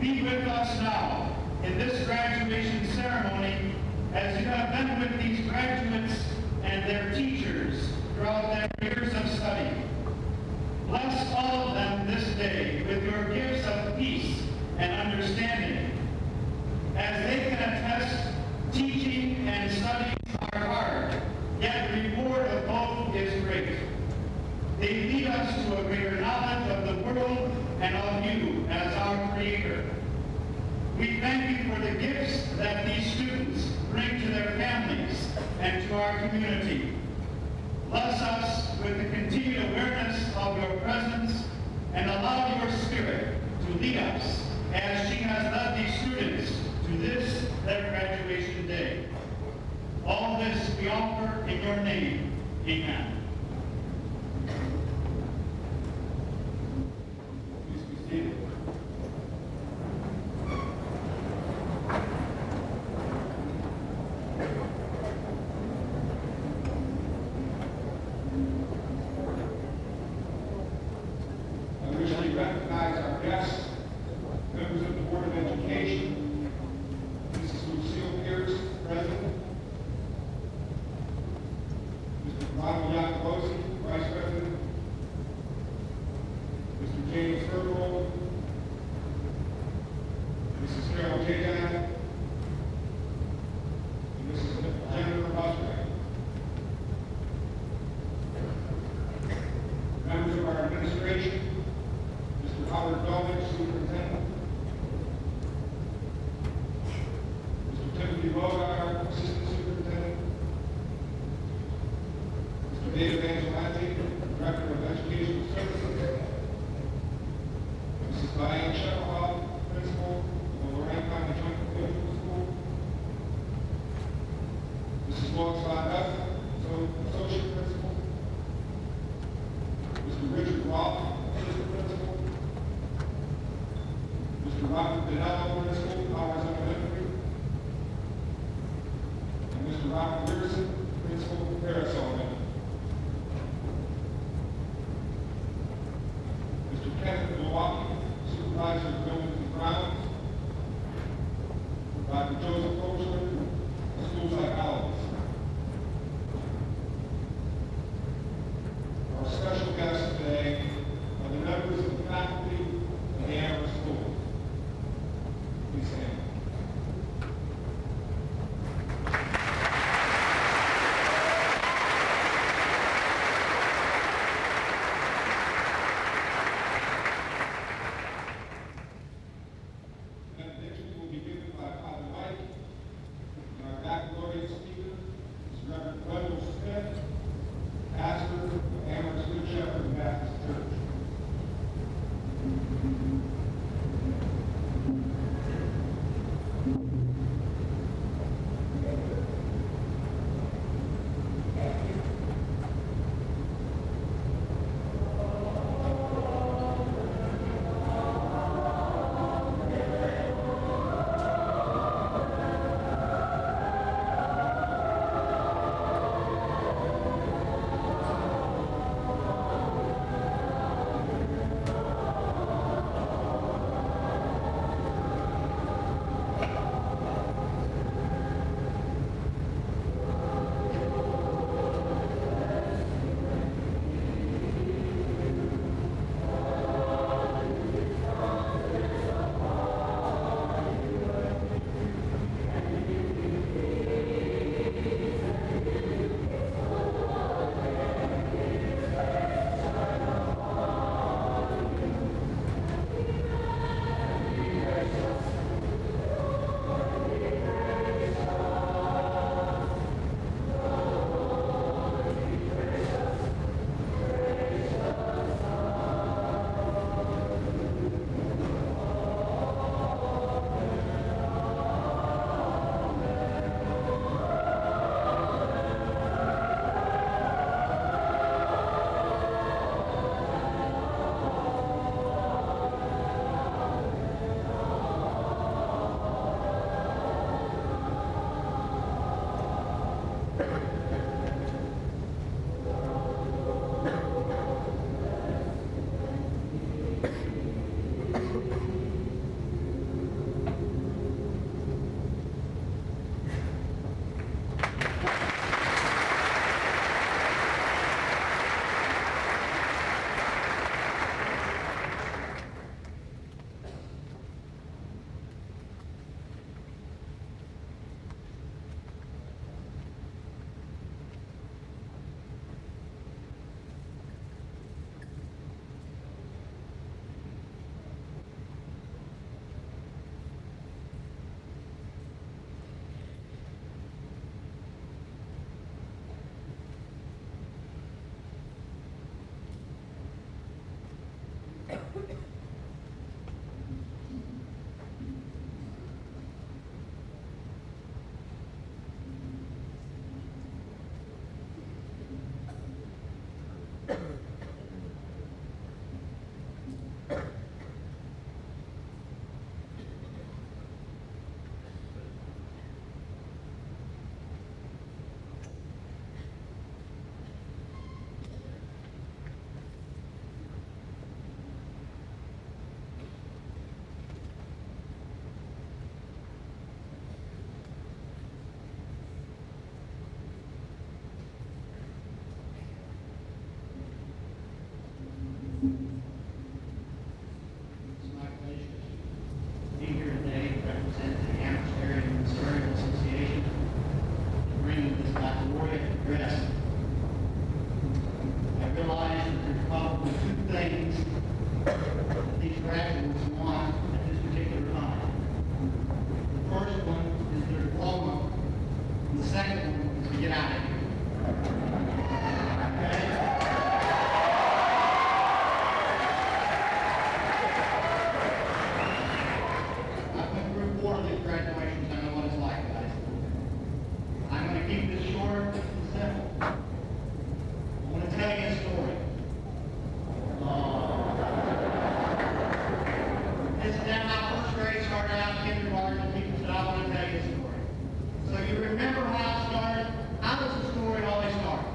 Be with us now in this graduation ceremony as you have been with these graduates and their teachers throughout their years of study. Bless all of them this day with your gifts of peace and understanding. As they can attest, teaching and studies are hard, yet the reward of both is great. They lead us to a greater knowledge of the world and of you as our Creator. We thank you for the gifts that these students bring to their families and to our community. Bless us with the continued awareness of your presence and allow your Spirit to lead us as she has led these students to this, their graduation day. All this we offer in your name. Amen. Please be seated. I wish to recognize our guests, members of the Board of Education, Mrs. Lucille Pierce, President, Mr. Marion, Vice President, Mr. James Herbold, Mrs. Carol Jajan, and Mrs. Jennifer Musgrave. Members of our administration, Mr. Howard Dolman, Superintendent, Mr. Timothy Bogart, Assistant Superintendent, Mr. David Angelante, Director of Educational Services, Mrs. Diane Shepherd, Principal of Lorraine County Joint Vocational School, Mrs. Longside Beth, Associate Principal, Mr. Richard Roth, Assistant Principal, Mr. Robert Dinello, Principal, Powers Elementary, and Mr. Robert Pearson, Principal, Paris Elementary. Mr. Kenneth Milwaukee, Supervisor of Buildings and Grounds, Dr. Joseph Kochler, School Psychologist. Our special guests today are the members of the faculty of the Amherst School. Please stand. Benedictions will be given by Father Mike, and our baccalaureate speaker is Reverend Wendell Smith, pastor of Amherst Good Shepherd Baptist Church. my kindergarten, people said, I want to tell you a story. So you remember how it started? How does the story always start?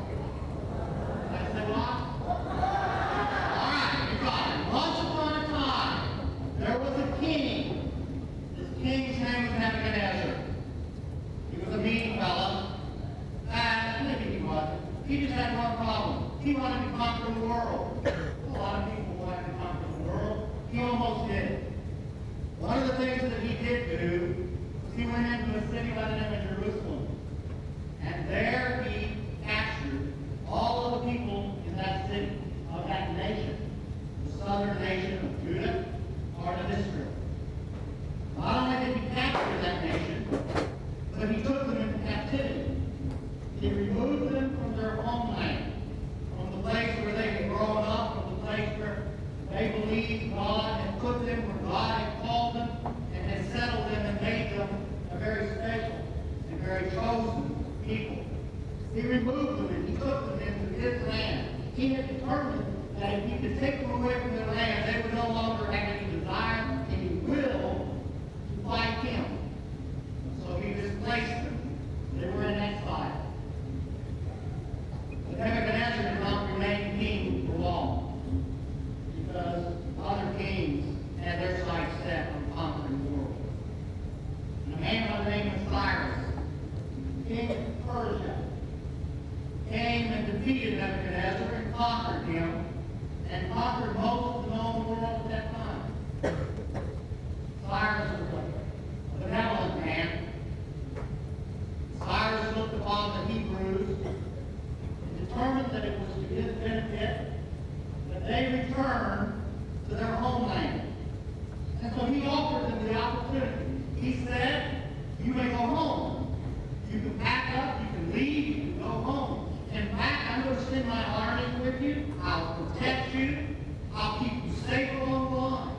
I said, what? All right, you got it. Once upon a time, there was a king. This king's name was Nebuchadnezzar. He was a mean fella. Maybe he wasn't. He just had one problem. He wanted to conquer the world. A lot of people wanted to conquer the world. He almost did. One of the things that he did do was he went into a city by the name of Jerusalem. And there he captured all of the people in that city, of that nation, the southern nation of Judah, part of Israel. Not only did he capture that nation, but he took them into captivity. He removed them from their homeland, from the place where they had grown up, from the place where they believed God had put them, where God had called them, and had settled them and made them a very special and very chosen people. He removed them and he took them into his land. He had determined that if he could take them away from their land, they would no longer have any desire, any will to fight him. So he displaced them. They were in exile. But Nebuchadnezzar did not remain king for long, because other kings had their sights set on conquering the world. And a man by the name of Cyrus, king of Persia, came and defeated Nebuchadnezzar and conquered him, and conquered most of the known world at that time. Cyrus was a benevolent man. Cyrus looked upon the Hebrews and determined that it was to his benefit that they return to their homeland. And so he offered them the opportunity. He said, you may go home. You can pack up, you can leave, you can go home. In fact, I'm going to send my army with you. I'll protect you. I'll keep you safe along the line.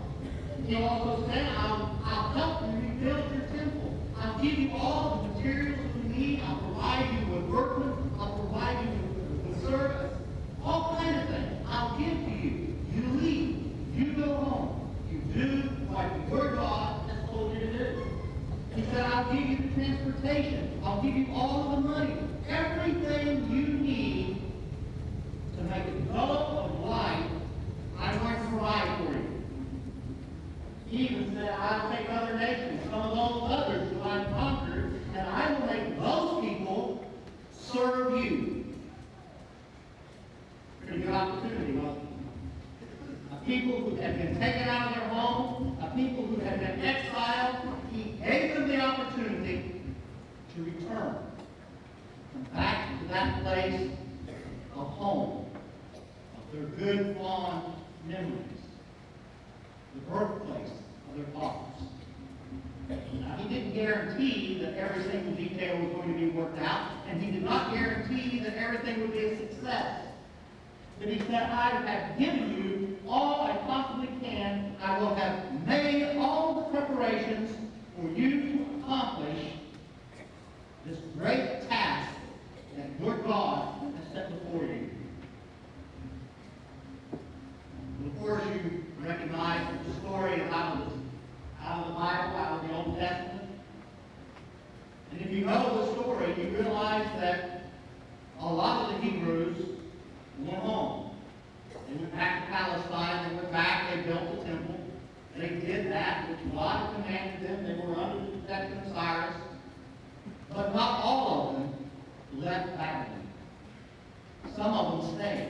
He also said, I'll help you rebuild your temple. I'll give you all the materials you need. I'll provide you with workmen. I'll provide you with service. All kinds of things I'll give to you. You leave. You go home. You do what your God has told you to do. He said, I'll give you the transportation. I'll give you all of the money. Everything you need to make a go of life, I'm going to provide for you. He even said, I'll take other nations, some of those others who I've conquered, and I will make those people serve you. Pretty good opportunity, wasn't it? A people who had been taken out of their home, a people who had been exiled, he gave them the opportunity to return back to that place of home, of their good, fond memories, the birthplace of their fathers. Now, he didn't guarantee that every single detail was going to be worked out, and he did not guarantee that everything would be a success. But he said, I have given you all I possibly can. I will have made all the preparations for you to accomplish this great task that your God has set before you. And of course, you recognize the story out of the Bible, out of the Old Testament. And if you know the story, you realize that a lot of the Hebrews went home. They went back to Palestine, they went back, they built the temple. They did that, which God commanded them. They were under the protection of Cyrus. But not all of them left Babylon. Some of them stayed.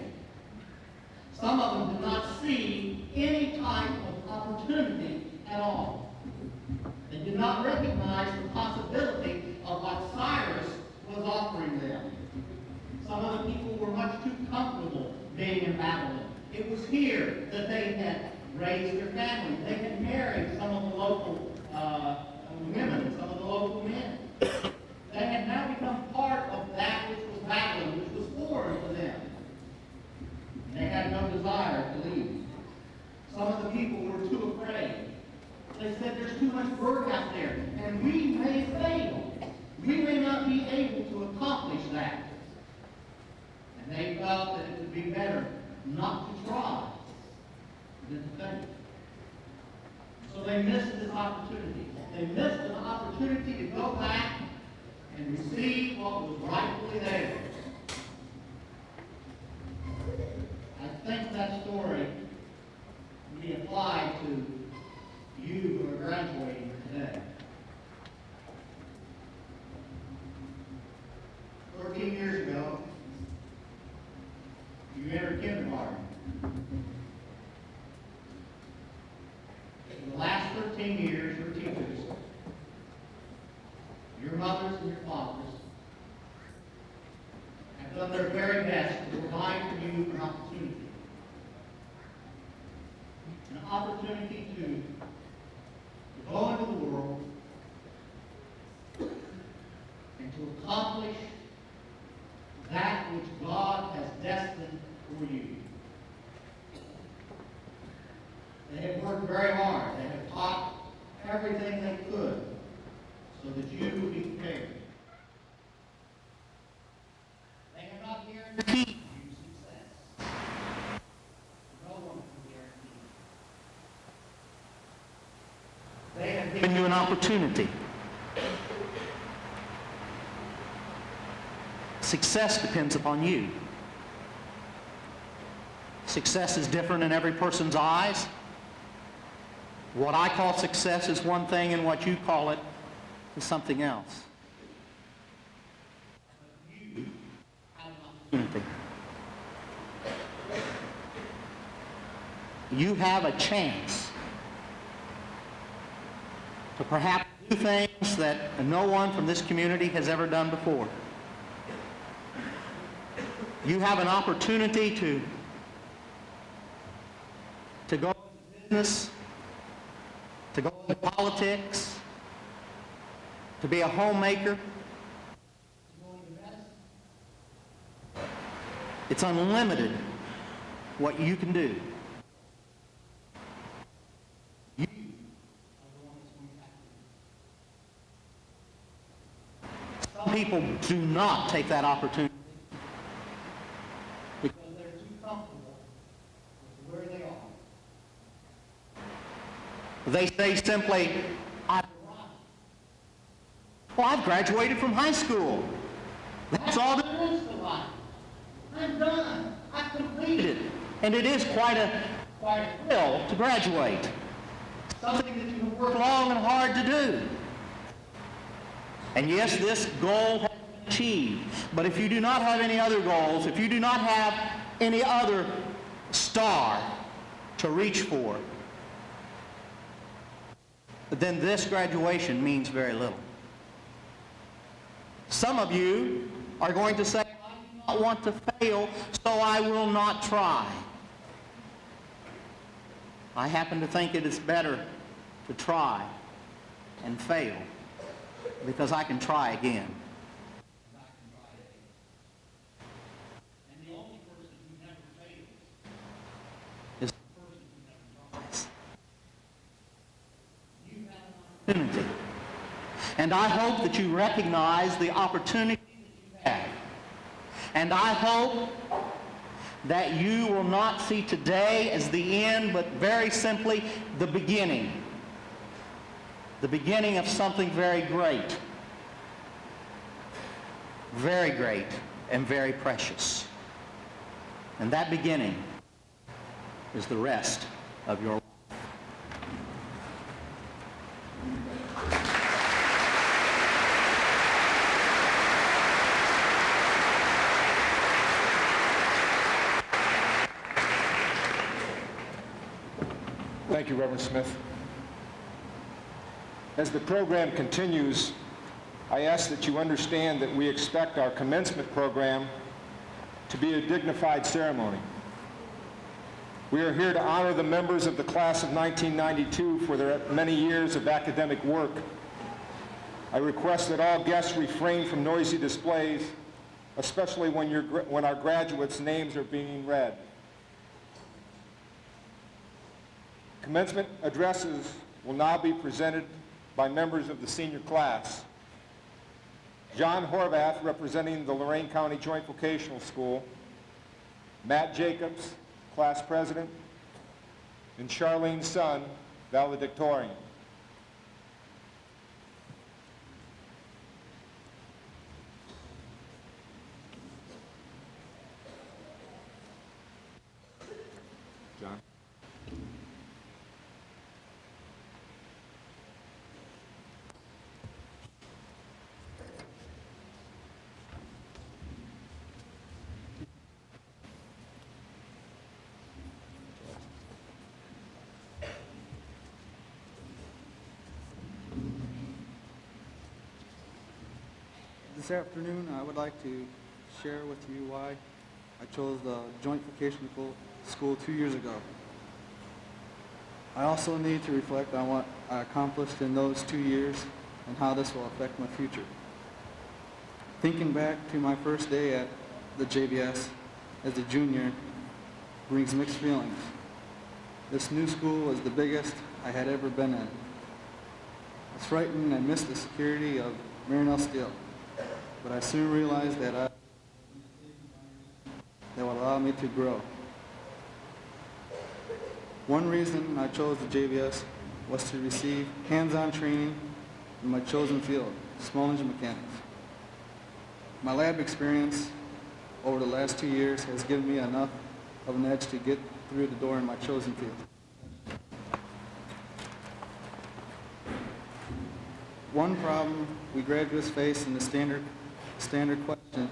Some of them did not see any type of opportunity at all. They did not recognize the possibility of what Cyrus was offering them. Some of the people were much too comfortable being in Babylon. It was here that they had raised their families. They had married some of the local women, some of the local men. They had now become part of that which was Babylon, which was foreign to them. They had no desire to leave. Some of the people were too afraid. They said, there's too much work out there, and we may fail. We may not be able to accomplish that. And they felt that it would be better not to try than to fail. So they missed this opportunity. they missed an opportunity to go back and receive what was rightfully theirs. I think that story can be applied to you who are graduating today. 14 years ago, you entered kindergarten. For the last 13 years, your teachers, your mothers and your fathers, have done their very best to provide for you an opportunity. An opportunity to go into the world and to accomplish that which God has destined for you. They have worked very hard. They have taught everything they could so that you would be prepared. They have not guaranteed you success. No one can guarantee. They have given you an opportunity. Success depends upon you. Success is different in every person's eyes. What I call success is one thing, and what you call it is something else. You have an opportunity. You have a chance to perhaps do things that no one from this community has ever done before. You have an opportunity to go into business, to go into politics, to be a homemaker, to go into medicine. It's unlimited what you can do. You are the one that's going to have to. Some people do not take that opportunity because they're too comfortable with where they are. They say simply, I've arrived. Well, I've graduated from high school. That's all there is to life. I'm done. I've completed it. And it is quite a thrill to graduate. Something that you have worked long and hard to do. And yes, this goal has been achieved. But if you do not have any other goals, if you do not have any other star to reach for, then this graduation means very little. Some of you are going to say, I do not want to fail, so I will not try. I happen to think it is better to try and fail, because I can try again. And the only person who never fails is the person who never tries. You have an opportunity. And I hope that you recognize the opportunity that you have. And I hope that you will not see today as the end, but very simply the beginning. The beginning of something very great. Very great and very precious. And that beginning is the rest of your life. Thank you, Reverend Smith. As the program continues, I ask that you understand that we expect our commencement program to be a dignified ceremony. We are here to honor the members of the class of 1992 for their many years of academic work. I request that all guests refrain from noisy displays, especially when our graduates' names are being read. Commencement addresses will now be presented by members of the senior class. John Horvath, representing the Lorain County Joint Vocational School, Matt Jacobs, class president, and Charlene Sun, valedictorian. This afternoon, I would like to share with you why I chose the joint vocational school 2 years ago. I also need to reflect on what I accomplished in those 2 years and how this will affect my future. Thinking back to my first day at the JVS as a junior brings mixed feelings. This new school was the biggest I had ever been in. I was frightened and missed the security of Marion, Steele, but I soon realized that would allow me to grow. One reason I chose the JVS was to receive hands-on training in my chosen field, small engine mechanics. My lab experience over the last 2 years has given me enough of an edge to get through the door in my chosen field. One problem we graduates face in the standard question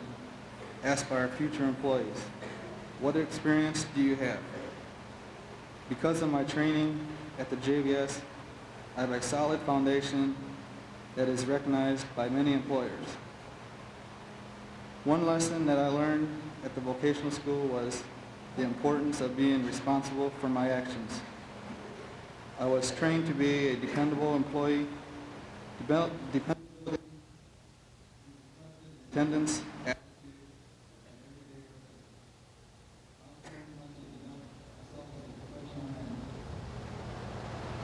asked by our future employees: what experience do you have? Because of my training at the JVS, I have a solid foundation that is recognized by many employers. One lesson that I learned at the vocational school was the importance of being responsible for my actions. I was trained to be a dependable employee, attendance,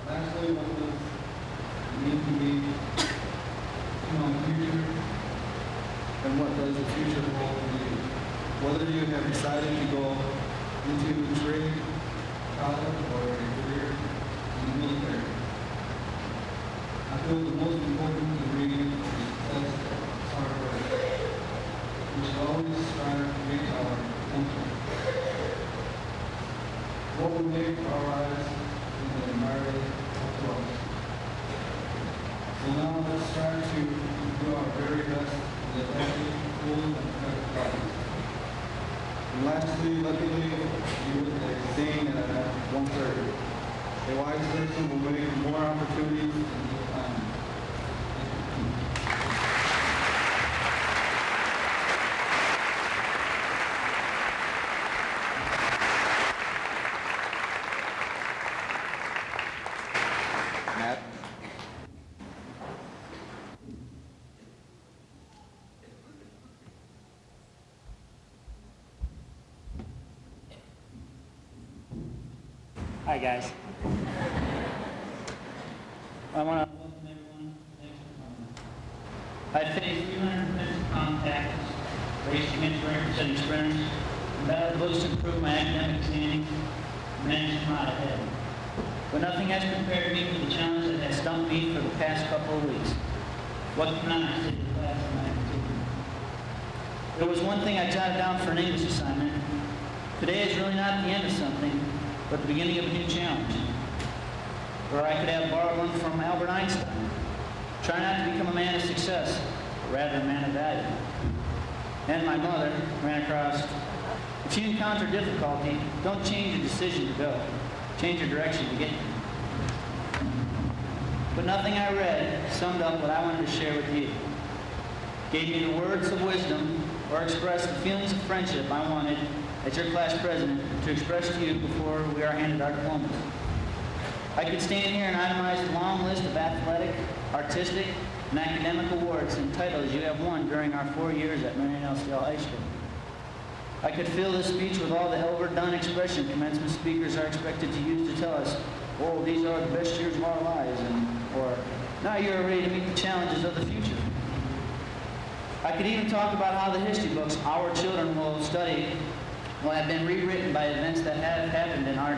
lastly, what does it mean to be in my future, and what does the future hold for you? Whether you have decided to go into trade, college, or a career in the military, I feel the most important ingredient is hard work. We should always strive to reach our potential. What will make our lives is an environment of growth. So now let's strive to do our very best in the effective, full, and effective lives. And lastly, let me leave you with a saying at 1:30. A wise person will make more opportunities than he will find. Matt? Hi, guys. I want to welcome everyone. Thanks for coming. I faced 350 contacts, raced against record-setting sprinters, and battled books to improve my academic standing, and managed to come out ahead. But nothing has prepared me for the challenge that has stumped me for the past couple of weeks. What can I say to the class tonight? There was one thing I jotted down for an English assignment. Today is really not the end of something, but the beginning of a new challenge. Or I could have borrowed one from Albert Einstein. Try not to become a man of success, but rather a man of value. And my mother ran across, if you encounter difficulty, don't change your decision to go. Change your direction to get there. But nothing I read summed up what I wanted to share with you. Gave me the words of wisdom or expressed the feelings of friendship I wanted, as your class president, to express to you before we are handed our diplomas. I could stand here and itemize the long list of athletic, artistic, and academic awards and titles you have won during our 4 years at Marion Steele High School. I could fill this speech with all the overdone expression commencement speakers are expected to use to tell us, oh, these are the best years of our lives, or now you're ready to meet the challenges of the future. I could even talk about how the history books our children will study will have been rewritten by events that have happened and are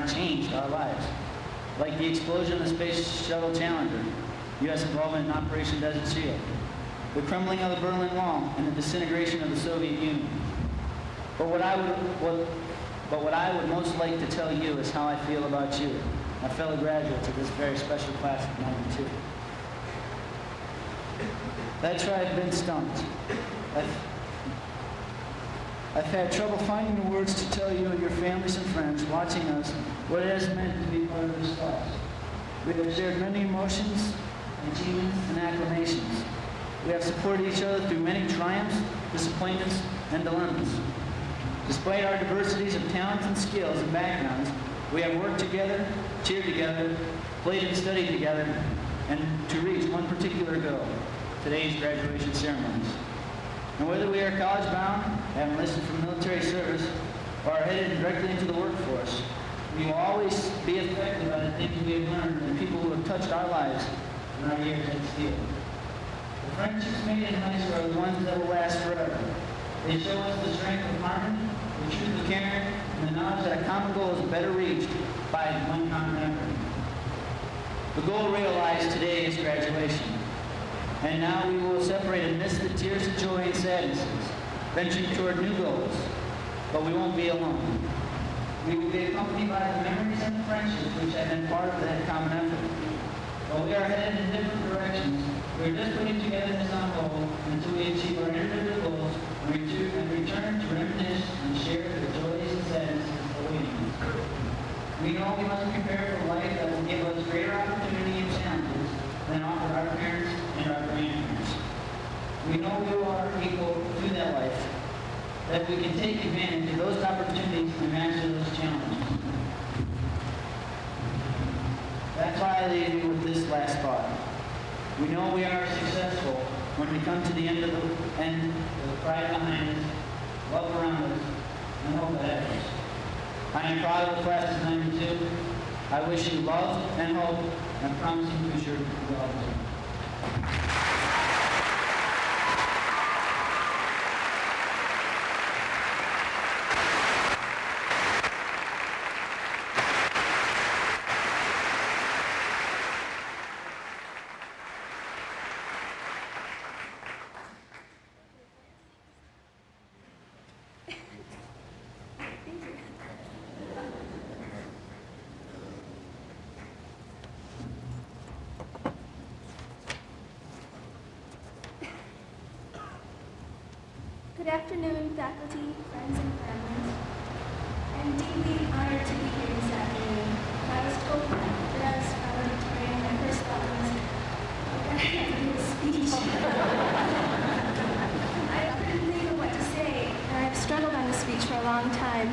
changed our lives, like the explosion of the Space Shuttle Challenger, U.S. involvement in Operation Desert Shield, the crumbling of the Berlin Wall, and the disintegration of the Soviet Union. But what I would most like to tell you is how I feel about you, my fellow graduates of this very special class of '92. That's right, I've been stumped. I've had trouble finding the words to tell you and your families and friends watching us what it has meant to be part of this class. We have shared many emotions, achievements, and acclamations. we have supported each other through many triumphs, disappointments, and dilemmas. Despite our diversities of talents and skills and backgrounds, we have worked together, cheered together, played and studied together, and to reach one particular goal, today's graduation ceremonies. And whether we are college-bound, have enlisted for military service, or are headed directly into the workforce, we will always be affected by the things we have learned and people who have touched our lives in our years at Steele. The friendships made in high school are the ones that will last forever. They show us the strength of harmony, the truth of caring, and the knowledge that a common goal is better reached by one common effort. The goal realized today is graduation. And now we will separate amidst the tears of joy and sadnesses, venturing toward new goals. But we won't be alone. We will be accompanied by the memories and the friendships which have been part of that common effort. While we are headed in different directions, we are just putting together this on hold until we achieve our individual goals and return to reminisce and share the joys and sadnesses awaiting us. We know we must prepare for life that will give us greater opportunity and challenges than offered our parents and our grandparents. We know we are equal to that life, that we can take advantage of those opportunities and master those challenges. That's why I leave you with this last thought. We know we are successful when we come to the end with pride behind us, love around us, and hope ahead of us. I am proud of the class of 92. I wish you love and hope and a promising future for all of you. Good afternoon, faculty, friends, and families. I'm deeply honored to be here this afternoon. I was told that I was valedictorian. My first thought was, okay, I have to give a speech. I couldn't think of what to say, and I've struggled on this speech for a long time.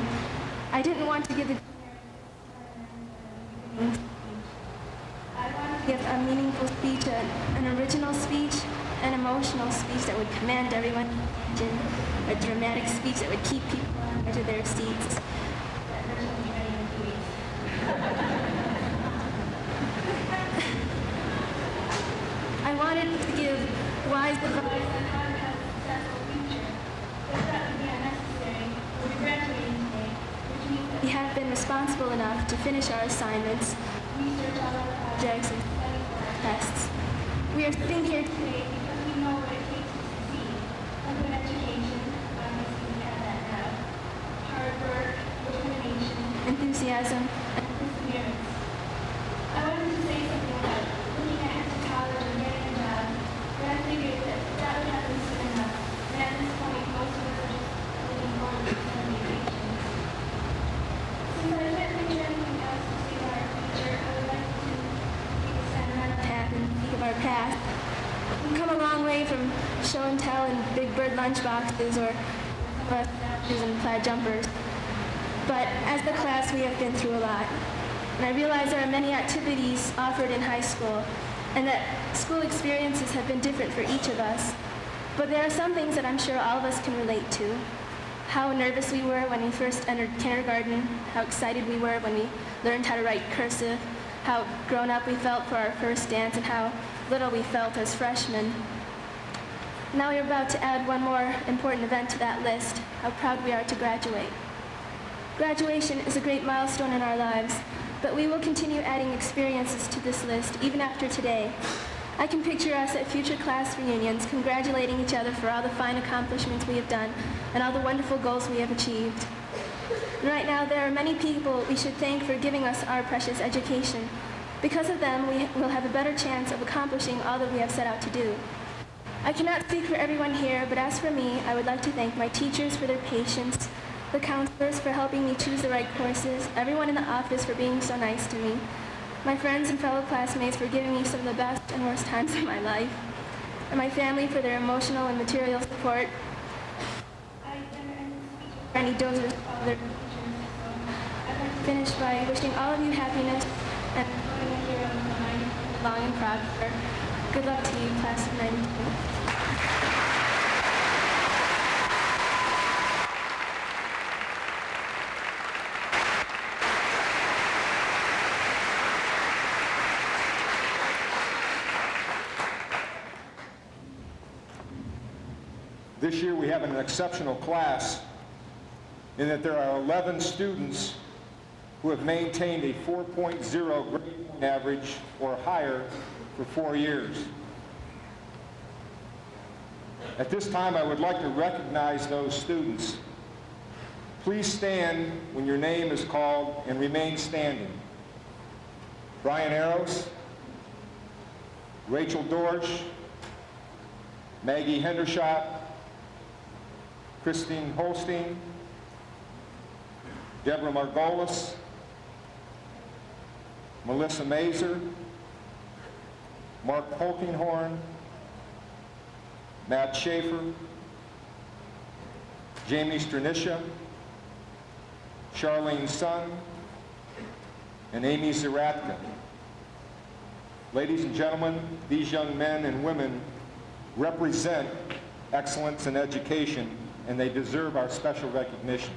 I didn't want to give the I wanted to give a meaningful speech, an original speech, an emotional speech that would command everyone's attention, a dramatic speech that would keep people on the edge of their seats. I wanted to give wise advice on how to have a successful future, but that would be unnecessary. We're graduating today, which means that we have been responsible enough to finish our assignments, research all our projects, and study for our tests. We are sitting here today because we know what it takes to succeed. A good education, obviously we have that now. Hard work, determination, enthusiasm, and perseverance. I wanted to say something about looking ahead to college and getting a job, but I figured that would happen soon enough. And at this point, most of us are just looking forward to summer vacations. Since I can't picture anything else to say about our future, I would like to take a sentimental tack and speak of our past. We've come a long way from show and tell and big bird lunchboxes or statues and plaid jumpers. But as the class, we have been through a lot. And I realize there are many activities offered in high school, and that school experiences have been different for each of us. But there are some things that I'm sure all of us can relate to. How nervous we were when we first entered kindergarten, how excited we were when we learned how to write cursive, how grown up we felt for our first dance, and how little we felt as freshmen. Now we're about to add one more important event to that list, how proud we are to graduate. Graduation is a great milestone in our lives, but we will continue adding experiences to this list even after today. I can picture us at future class reunions congratulating each other for all the fine accomplishments we have done and all the wonderful goals we have achieved. And right now, there are many people we should thank for giving us our precious education. Because of them, we will have a better chance of accomplishing all that we have set out to do. I cannot speak for everyone here, but as for me, I would like to thank my teachers for their patience, the counselors for helping me choose the right courses, everyone in the office for being so nice to me, my friends and fellow classmates for giving me some of the best and worst times of my life. and my family for their emotional and material support. I any donors of their teachers. I'd like to finish by wishing all of you happiness and becoming a hero of mine, long and proud for. Good luck to you, class of 92. This year we have an exceptional class in that there are 11 students who have maintained a 4.0 grade point average or higher for 4 years. At this time, I would like to recognize those students. Please stand when your name is called and remain standing. Brian Arrows, Rachel Dorsch, Maggie Hendershot, Christine Holstein, Deborah Margolis, Melissa Mazer, Mark Polkinghorn, Matt Schaefer, Jamie Stranisha, Charlene Sun, and Amy Zaratka. Ladies and gentlemen, these young men and women represent excellence in education, and they deserve our special recognition.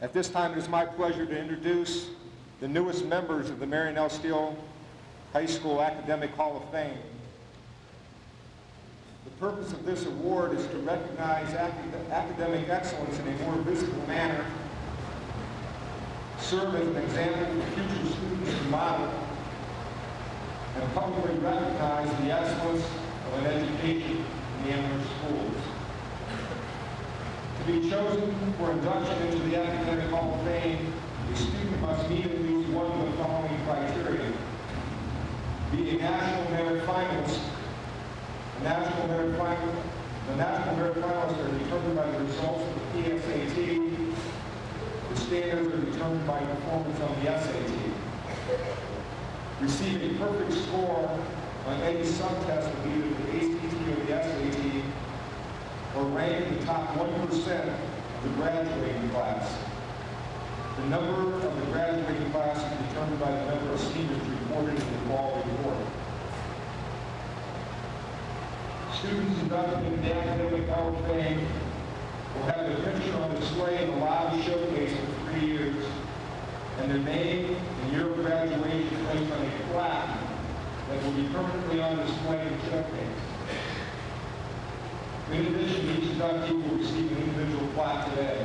At this time, it is my pleasure to introduce the newest members of the Marion L. Steele High School Academic Hall of Fame. The purpose of this award is to recognize academic excellence in a more visible manner, serve as an example for future students to model, and publicly recognize the excellence of an education in the Amherst schools. To be chosen for induction into the Academic Hall of Fame, a student must meet at least one of the following criteria: be a National Merit Finalist. The National Merit Finalists are determined by the results of the PSAT. The standards are determined by performance on the SAT. Receive a perfect score on any subtest of either the ACT or the SAT, or rank in the top 1% of the graduating class. The number of the graduating class is determined by the number of seniors reported in the fall report. Students inducted in the Academic Hall of Fame will have their picture on display in the lobby showcase for 3 years, and their name and year of graduation placed on a plaque that will be permanently on display in the showcase. In addition, each inductee will receive an individual plaque today.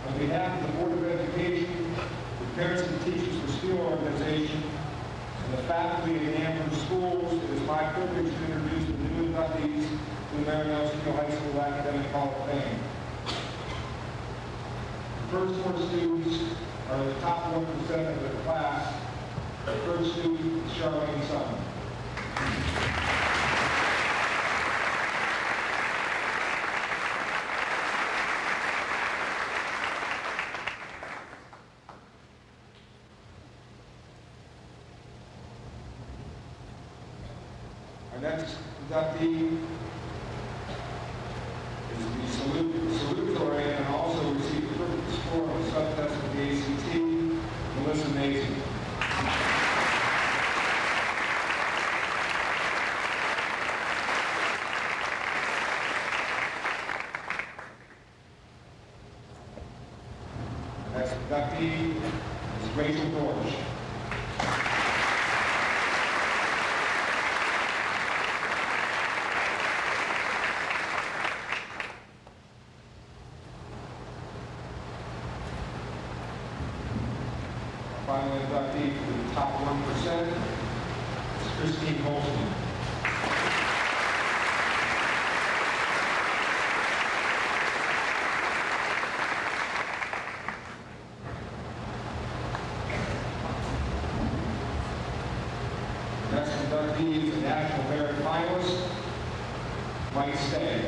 On behalf of the Board of Education, the parents and teachers for Steele Organization, and the faculty in Amherst schools, it is my privilege to introduce the new inductees to the Marion L. Steele High School Academic Hall of Fame. The first 4 students are in the top 1% of the class. The first student is Charlene Sun. Our next inductee is the salutatorian and also received a perfect score on the subtest of the ACT, Melissa Mason. Next inductee is Rachel Dorsch. Final inductee for the top 1% is Christine Holstein. Next inductee is a National Merit Finalist, might stay.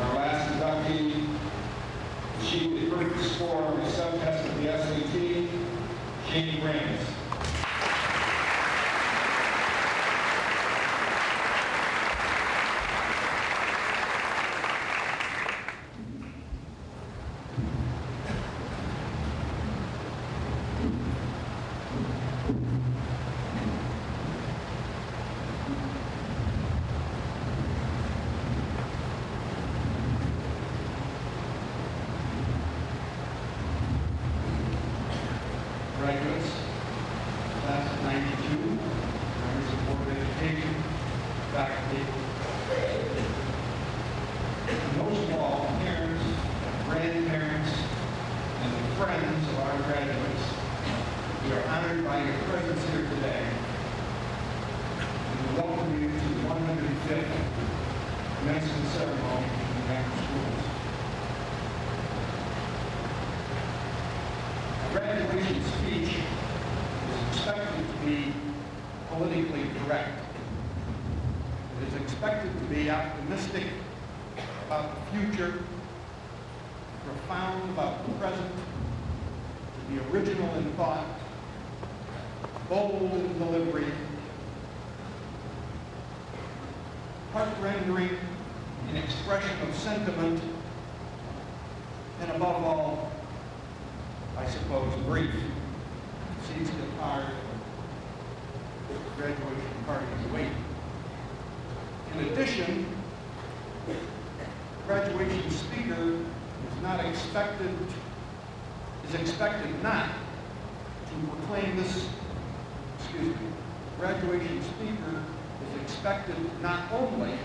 Our last inductee, she with the perfect score on the sub-test of the SAT, Janie Raines. Graduates, class of 92, members of Board of Education, faculty, and most of all, parents, grandparents, and friends of our graduates, we are honored by your presence here today, and we welcome you to the 105th commencement ceremony in the American schools. Graduation speech is expected to be politically correct. It is expected to be optimistic about the future, profound about the present, to be original in thought, bold in delivery, heart-rendering in expression of sentiment, and above all, I suppose, brief. Seems to get hard. Graduation parties wait. In addition, graduation speaker is expected not to proclaim this, graduation speaker is expected not only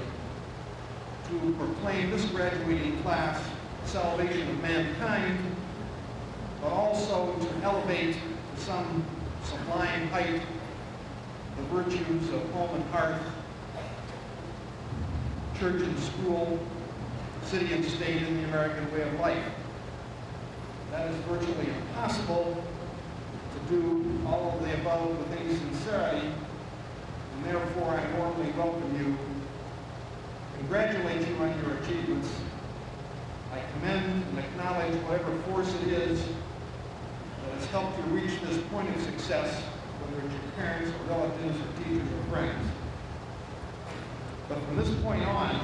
to proclaim this graduating class salvation of mankind, but also to elevate to some sublime height the virtues of home and hearth, church and school, city and state, and the American way of life. That is virtually impossible to do all of the above with any sincerity, and therefore I warmly welcome you, congratulate you on your achievements. I commend and acknowledge whatever force it is that has helped you reach this point of success, whether it's your parents or relatives or teachers or friends. But from this point on,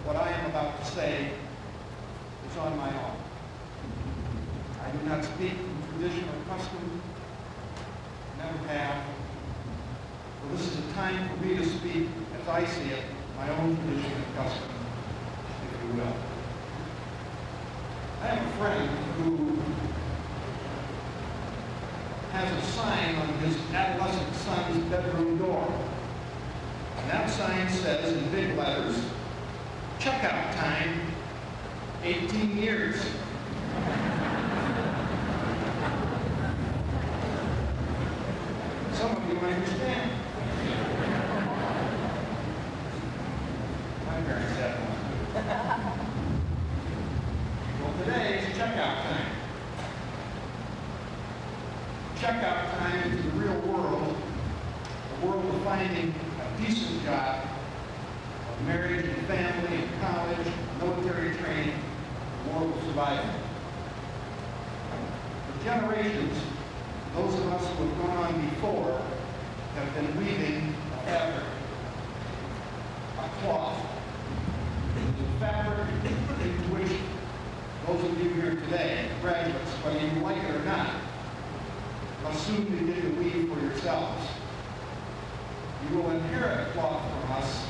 what I am about to say is on my own. I do not speak from tradition or custom, never have. Well, this is a time for me to speak, as I see it, my own tradition and custom, if you will. I have a friend who has a sign on his adolescent son's bedroom door. And that sign says in big letters, "Checkout time, 18 years." Some of you understand. My parents had one. Well, today is checkout time. Checkout time into the real world, a world of finding a decent job, of marriage and family and college, military training, a world of survival. For generations, those of us who have gone on before have been weaving a fabric, a cloth, the fabric into which those of you here today, graduates, whether you like it or not, must soon begin to weave for yourselves. You will inherit a cloth from us,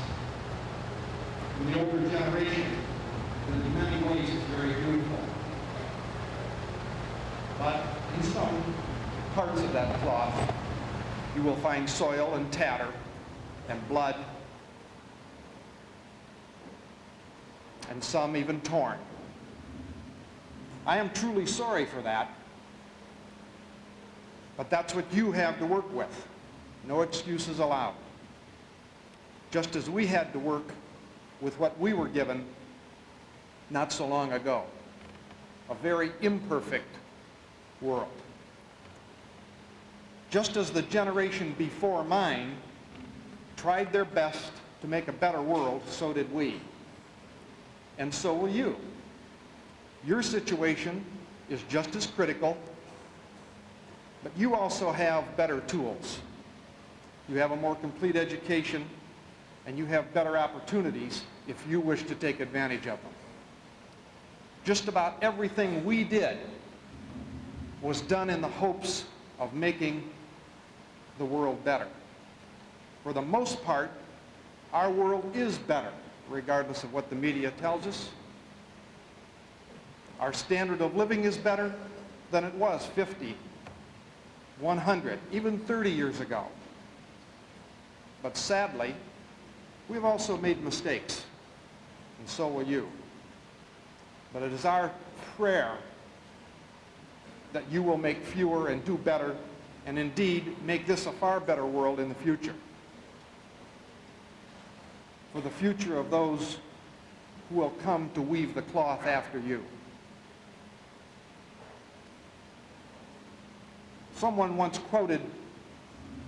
from the older generation, that in many ways is very beautiful. But in some parts of that cloth, you will find soil and tatter and blood, and some even torn. I am truly sorry for that, but that's what you have to work with. No excuses allowed. Just as we had to work with what we were given not so long ago. a very imperfect world. Just as the generation before mine tried their best to make a better world, so did we. And so will you. Your situation is just as critical, but you also have better tools. You have a more complete education, and you have better opportunities if you wish to take advantage of them. Just about everything we did was done in the hopes of making the world better. For the most part, our world is better, regardless of what the media tells us. Our standard of living is better than it was 50, 100, even 30 years ago. But sadly, we've also made mistakes, and so will you. But it is our prayer that you will make fewer and do better, and indeed make this a far better world in the future. For the future of those who will come to weave the cloth after you. Someone once quoted,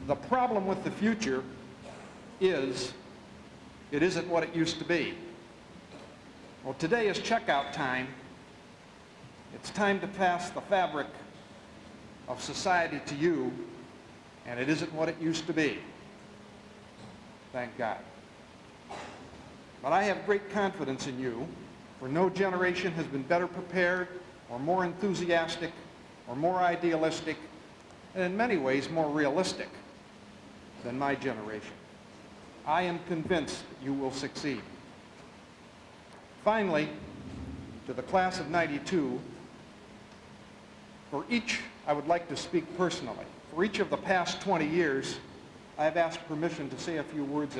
"The problem with the future is it isn't what it used to be." Well, today is checkout time. It's time to pass the fabric of society to you, and it isn't what it used to be. Thank God. But I have great confidence in you, for no generation has been better prepared or more enthusiastic or more idealistic, and in many ways more realistic than my generation. I am convinced that you will succeed. Finally, to the class of '92, for each, I would like to speak personally. For each of the past 20 years, I have asked permission to say a few words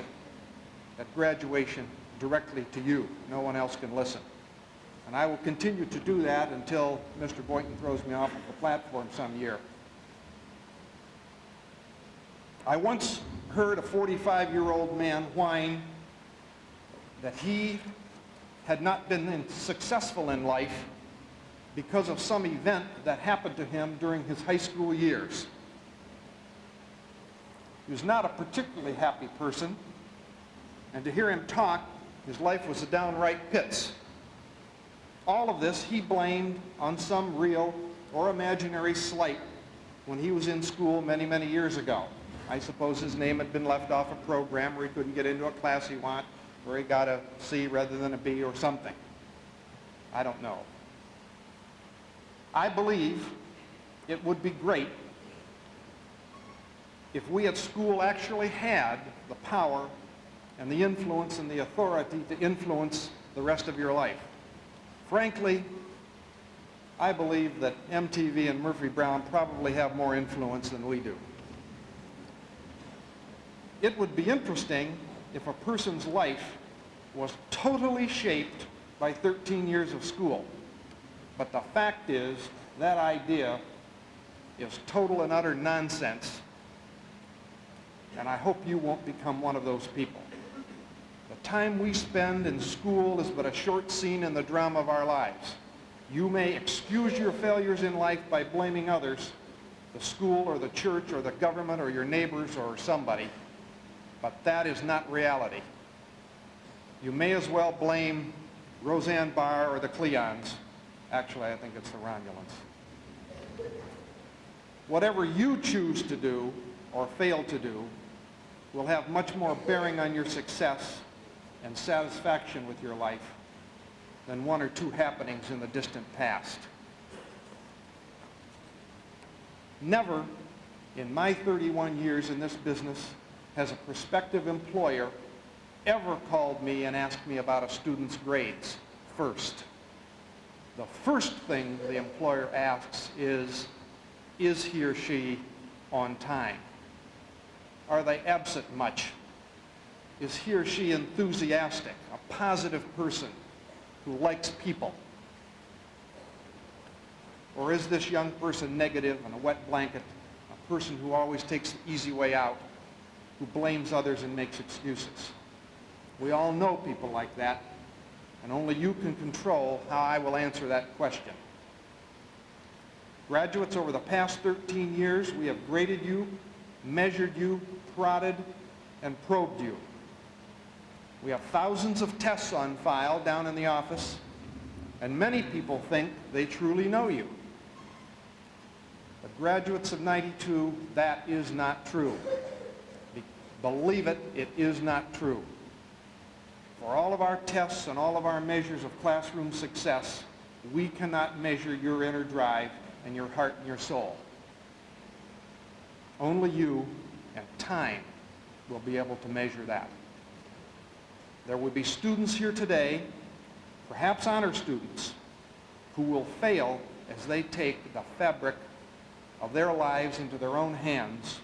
at graduation directly to you. No one else can listen. And I will continue to do that until Mr. Boynton throws me off of the platform some year. I once heard a 45-year-old man whine that he had not been successful in life because of some event that happened to him during his high school years. He was not a particularly happy person, and to hear him talk, his life was a downright pits. All of this he blamed on some real or imaginary slight when he was in school many, many years ago. I suppose his name had been left off a program where he couldn't get into a class he wanted, where he got a C rather than a B or something. I don't know. I believe it would be great if we at school actually had the power and the influence and the authority to influence the rest of your life. Frankly, I believe that MTV and Murphy Brown probably have more influence than we do. It would be interesting if a person's life was totally shaped by 13 years of school. But the fact is, that idea is total and utter nonsense, and I hope you won't become one of those people. The time we spend in school is but a short scene in the drama of our lives. You may excuse your failures in life by blaming others, the school or the church or the government or your neighbors or somebody, but that is not reality. You may as well blame Roseanne Barr or the Cleons. Actually, I think it's the Romulans. Whatever you choose to do or fail to do will have much more bearing on your success and satisfaction with your life than one or two happenings in the distant past. Never in my 31 years in this business has a prospective employer ever called me and asked me about a student's grades first. The first thing the employer asks is he or she on time? Are they absent much? Is he or she enthusiastic, a positive person who likes people? Or is this young person negative and a wet blanket, a person who always takes the easy way out, who blames others and makes excuses? We all know people like that, and only you can control how I will answer that question. Graduates, over the past 13 years, we have graded you, measured you, prodded, and probed you. We have thousands of tests on file down in the office, and many people think they truly know you. But graduates of 92, that is not true. Believe it, it is not true. For all of our tests and all of our measures of classroom success, we cannot measure your inner drive and your heart and your soul. Only you and time will be able to measure that. There will be students here today, perhaps honor students, who will fail as they take the fabric of their lives into their own hands.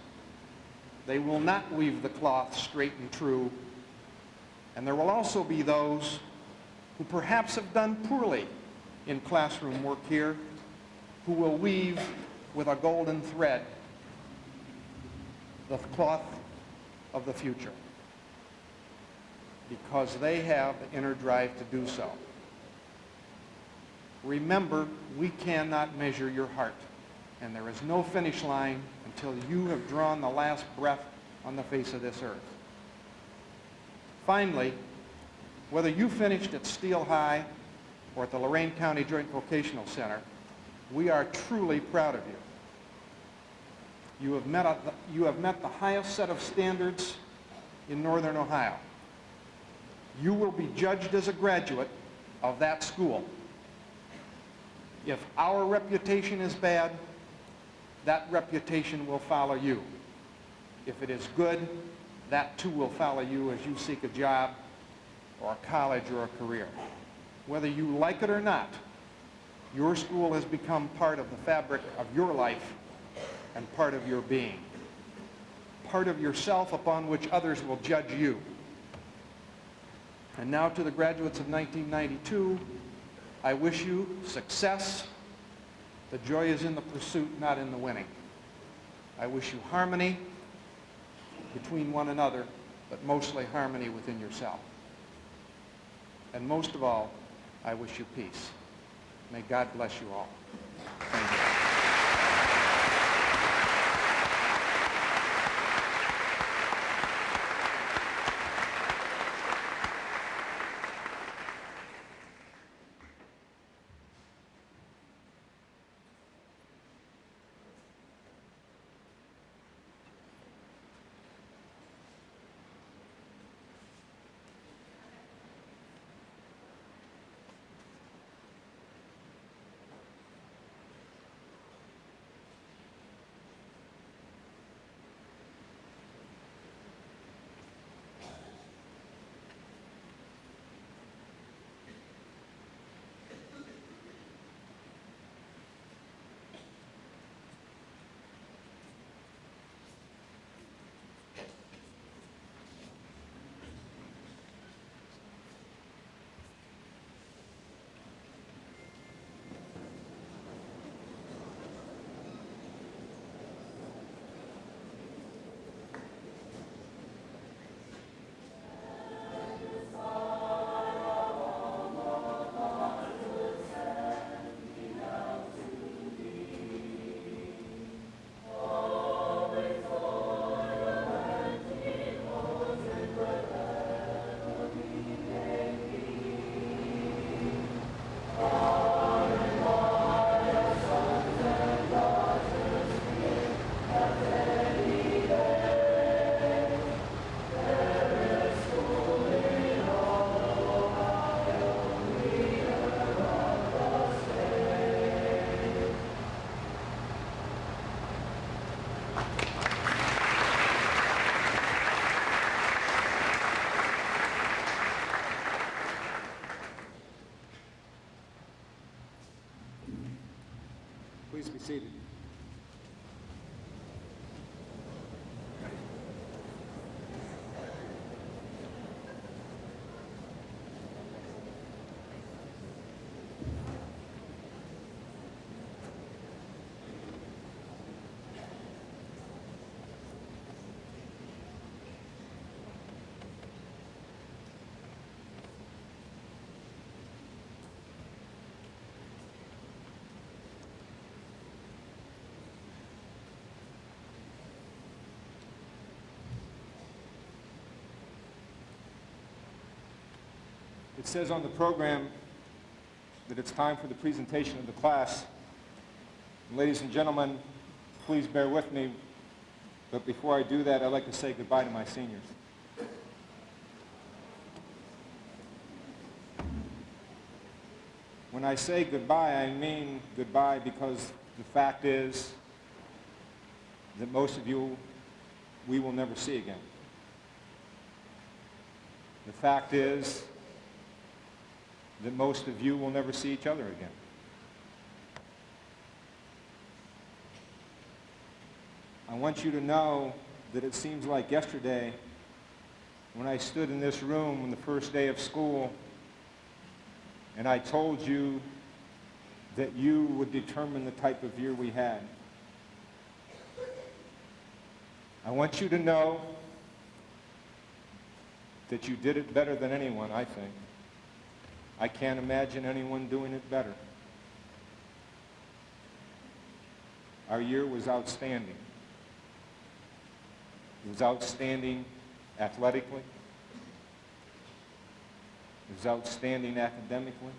They will not weave the cloth straight and true. And there will also be those who perhaps have done poorly in classroom work here, who will weave with a golden thread the cloth of the future, because they have the inner drive to do so. Remember, we cannot measure your heart, and there is no finish line until you have drawn the last breath on the face of this earth. Finally, whether you finished at Steele High or at the Lorain County Joint Vocational Center, we are truly proud of you. You have met the highest set of standards in Northern Ohio. You will be judged as a graduate of that school. If our reputation is bad, that reputation will follow you. If it is good, that too will follow you as you seek a job or a college or a career. Whether you like it or not, your school has become part of the fabric of your life and part of your being, part of yourself upon which others will judge you. And now to the graduates of 1992, I wish you success. The joy is in the pursuit, not in the winning. I wish you harmony between one another, but mostly harmony within yourself. And most of all, I wish you peace. May God bless you all. Thank you. Please be seated. It says on the program that it's time for the presentation of the class. Ladies and gentlemen, please bear with me, but before I do that, I'd like to say goodbye to my seniors. When I say goodbye, I mean goodbye because the fact is that most of you we will never see again. The fact is that most of you will never see each other again. I want you to know that it seems like yesterday when I stood in this room on the first day of school and I told you that you would determine the type of year we had. I want you to know that you did it better than anyone, I think. I can't imagine anyone doing it better. Our year was outstanding. It was outstanding athletically. It was outstanding academically.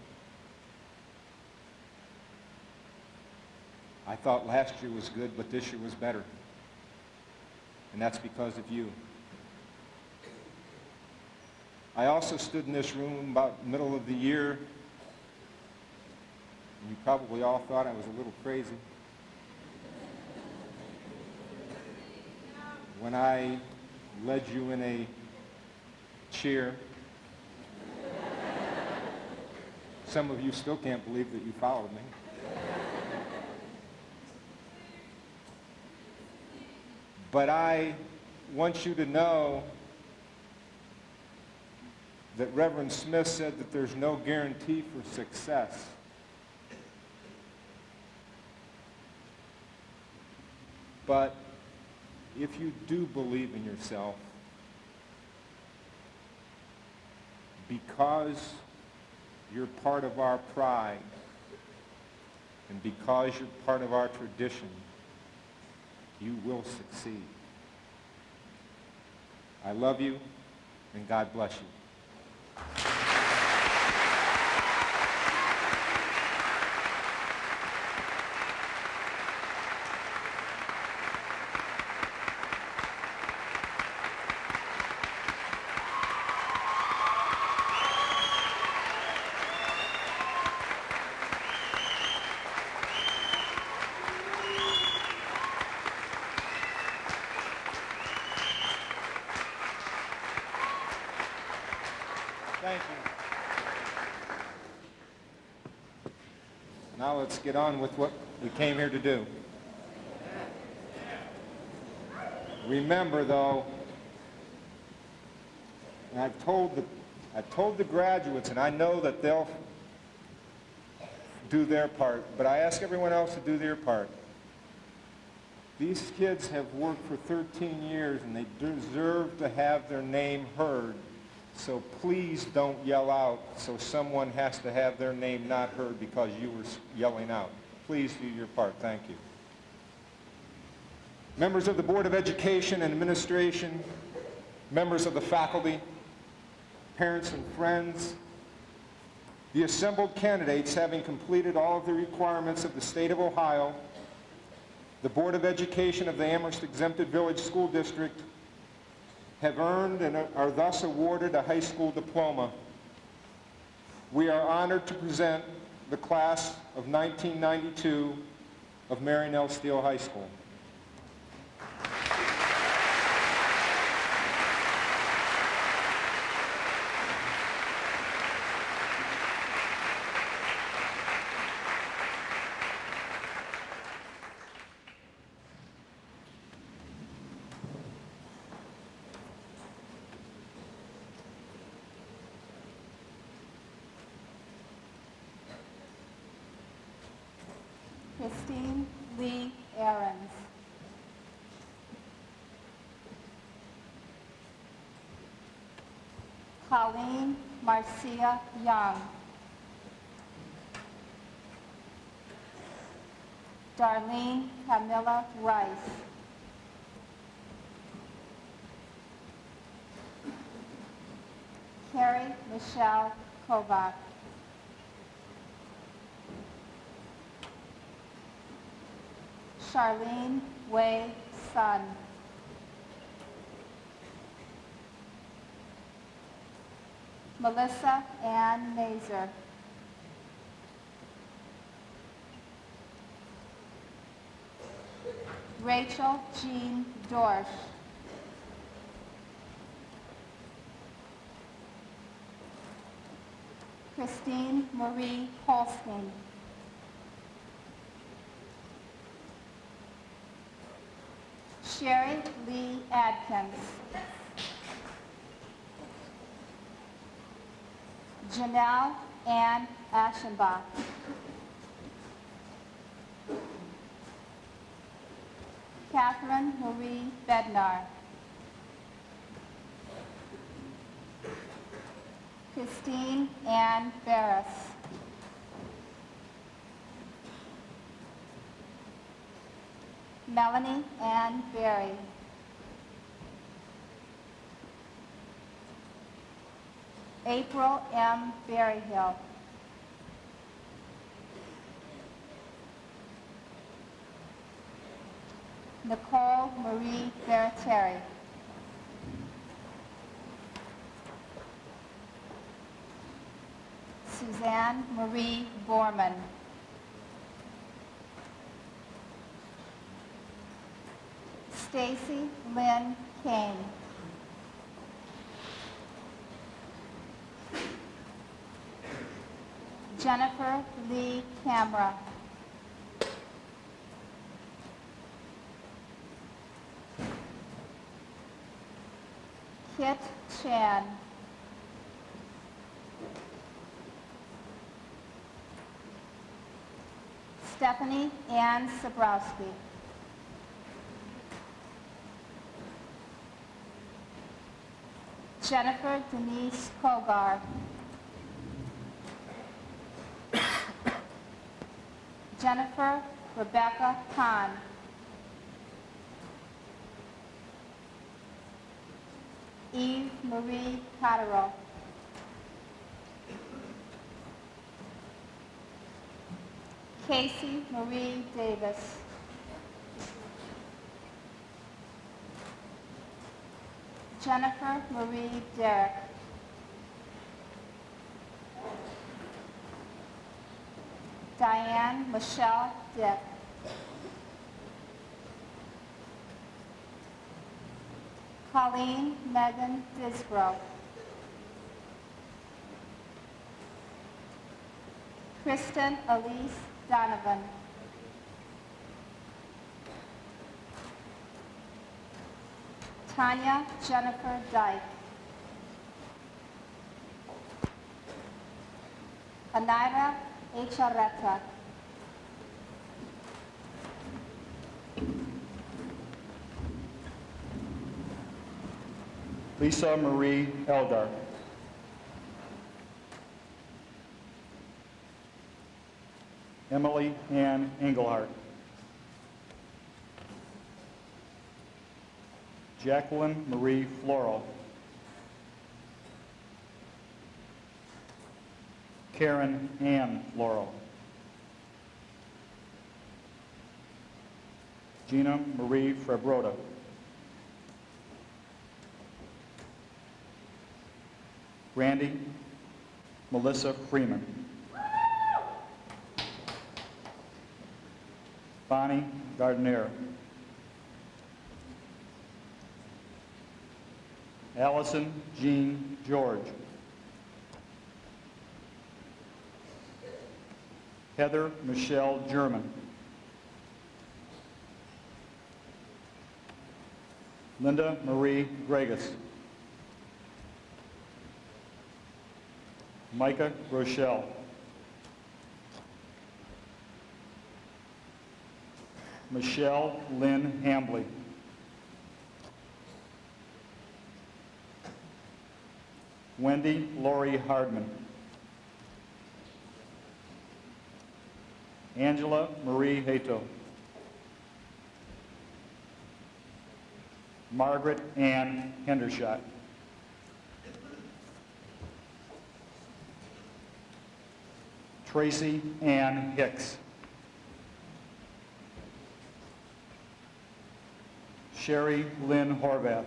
I thought last year was good, but this year was better. And that's because of you. I also stood in this room about the middle of the year, and you probably all thought I was a little crazy. When I led you in a cheer. Some of you still can't believe that you followed me. But I want you to know that Reverend Smith said that there's no guarantee for success. But if you do believe in yourself, because you're part of our pride, and because you're part of our tradition, you will succeed. I love you, and God bless you. Thank you. Now let's get on with what we came here to do. Remember, though, and I've told the graduates, and I know that they'll do their part, but I ask everyone else to do their part. These kids have worked for 13 years, and they deserve to have their name heard. So please don't yell out so someone has to have their name not heard because you were yelling out. Please do your part. Thank you. Members of the Board of Education and Administration, members of the faculty, parents and friends, the assembled candidates having completed all of the requirements of the state of Ohio, the Board of Education of the Amherst Exempted Village School District have earned and are thus awarded a high school diploma. We are honored to present the class of 1992 of Marion Steele High School. Christine Lee Ahrens. Colleen Marcia Young. Darlene Camilla Rice. Carrie Michelle Kovac. Charlene Wei Sun. Melissa Ann Mazer. Rachel Jean Dorsch. Christine Marie Holstein. Sherry Lee Adkins. Janelle Ann Aschenbach. Catherine Marie Bednar. Christine Ann Barris. Melanie Ann Berry. April M. Berryhill. Nicole Marie Baratieri. Suzanne Marie Borman. Stacy Lynn Kane. Jennifer Lee Camera. Kit Chan. Stephanie Ann Sabrowski. Jennifer Denise Kogar. Jennifer Rebecca Kahn. Eve Marie Cotterill. Casey Marie Davis. Jennifer Marie Derrick. Diane Michelle Dick. Colleen Megan Disbrow. Kristen Elise Donovan. Tanya Jennifer Dyke. Anaira Echareta. Lisa Marie Eldar. Emily Ann Engelhardt. Jacqueline Marie Floral. Karen Ann Floral. Gina Marie Frebroda. Randy Melissa Freeman. Bonnie Gardner. Allison Jean George. Heather Michelle German. Linda Marie Gregas. Micah Rochelle. Michelle Lynn Hambley. Wendy Lori Hardman. Angela Marie Hato. Margaret Ann Hendershot. Tracy Ann Hicks. Sherry Lynn Horvath.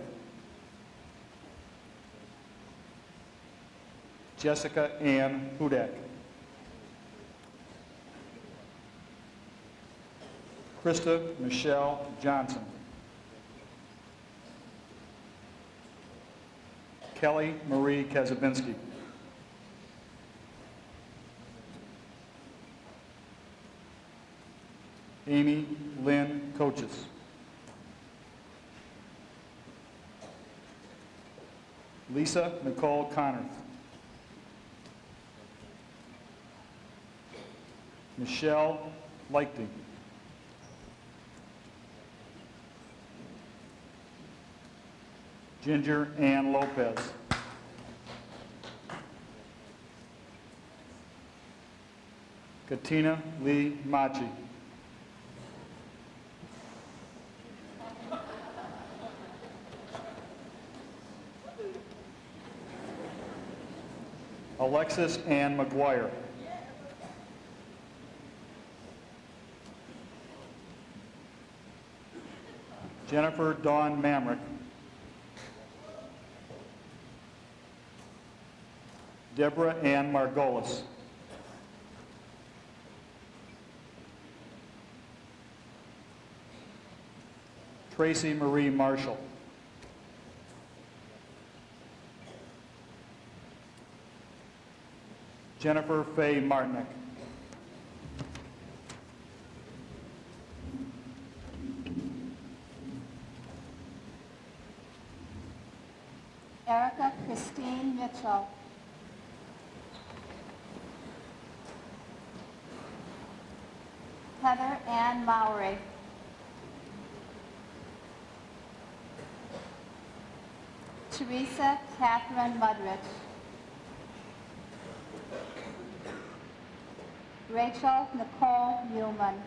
Jessica Ann Hudak. Krista Michelle Johnson. Kelly Marie Kazabinski. Amy Lynn Coaches. Lisa Nicole Connorth. Michelle Lichty. Ginger Ann Lopez. Katina Lee Machi. Alexis Ann McGuire. Jennifer Dawn Mamrick. Deborah Ann Margolis. Tracy Marie Marshall. Jennifer Faye Martinick. Erica Christine Mitchell. Heather Ann Mowry. Teresa Catherine Mudrich. Rachel Nicole Newman.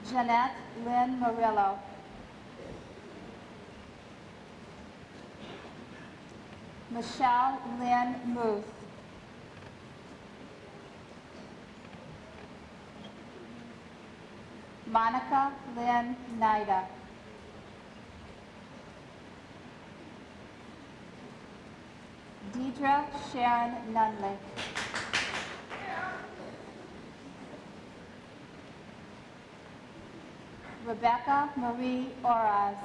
Jeanette Lynn Murillo. Michelle Lynn Muth. Monica Lynn Nida. Deidre Sharon Nunley. Rebecca Marie Oraz.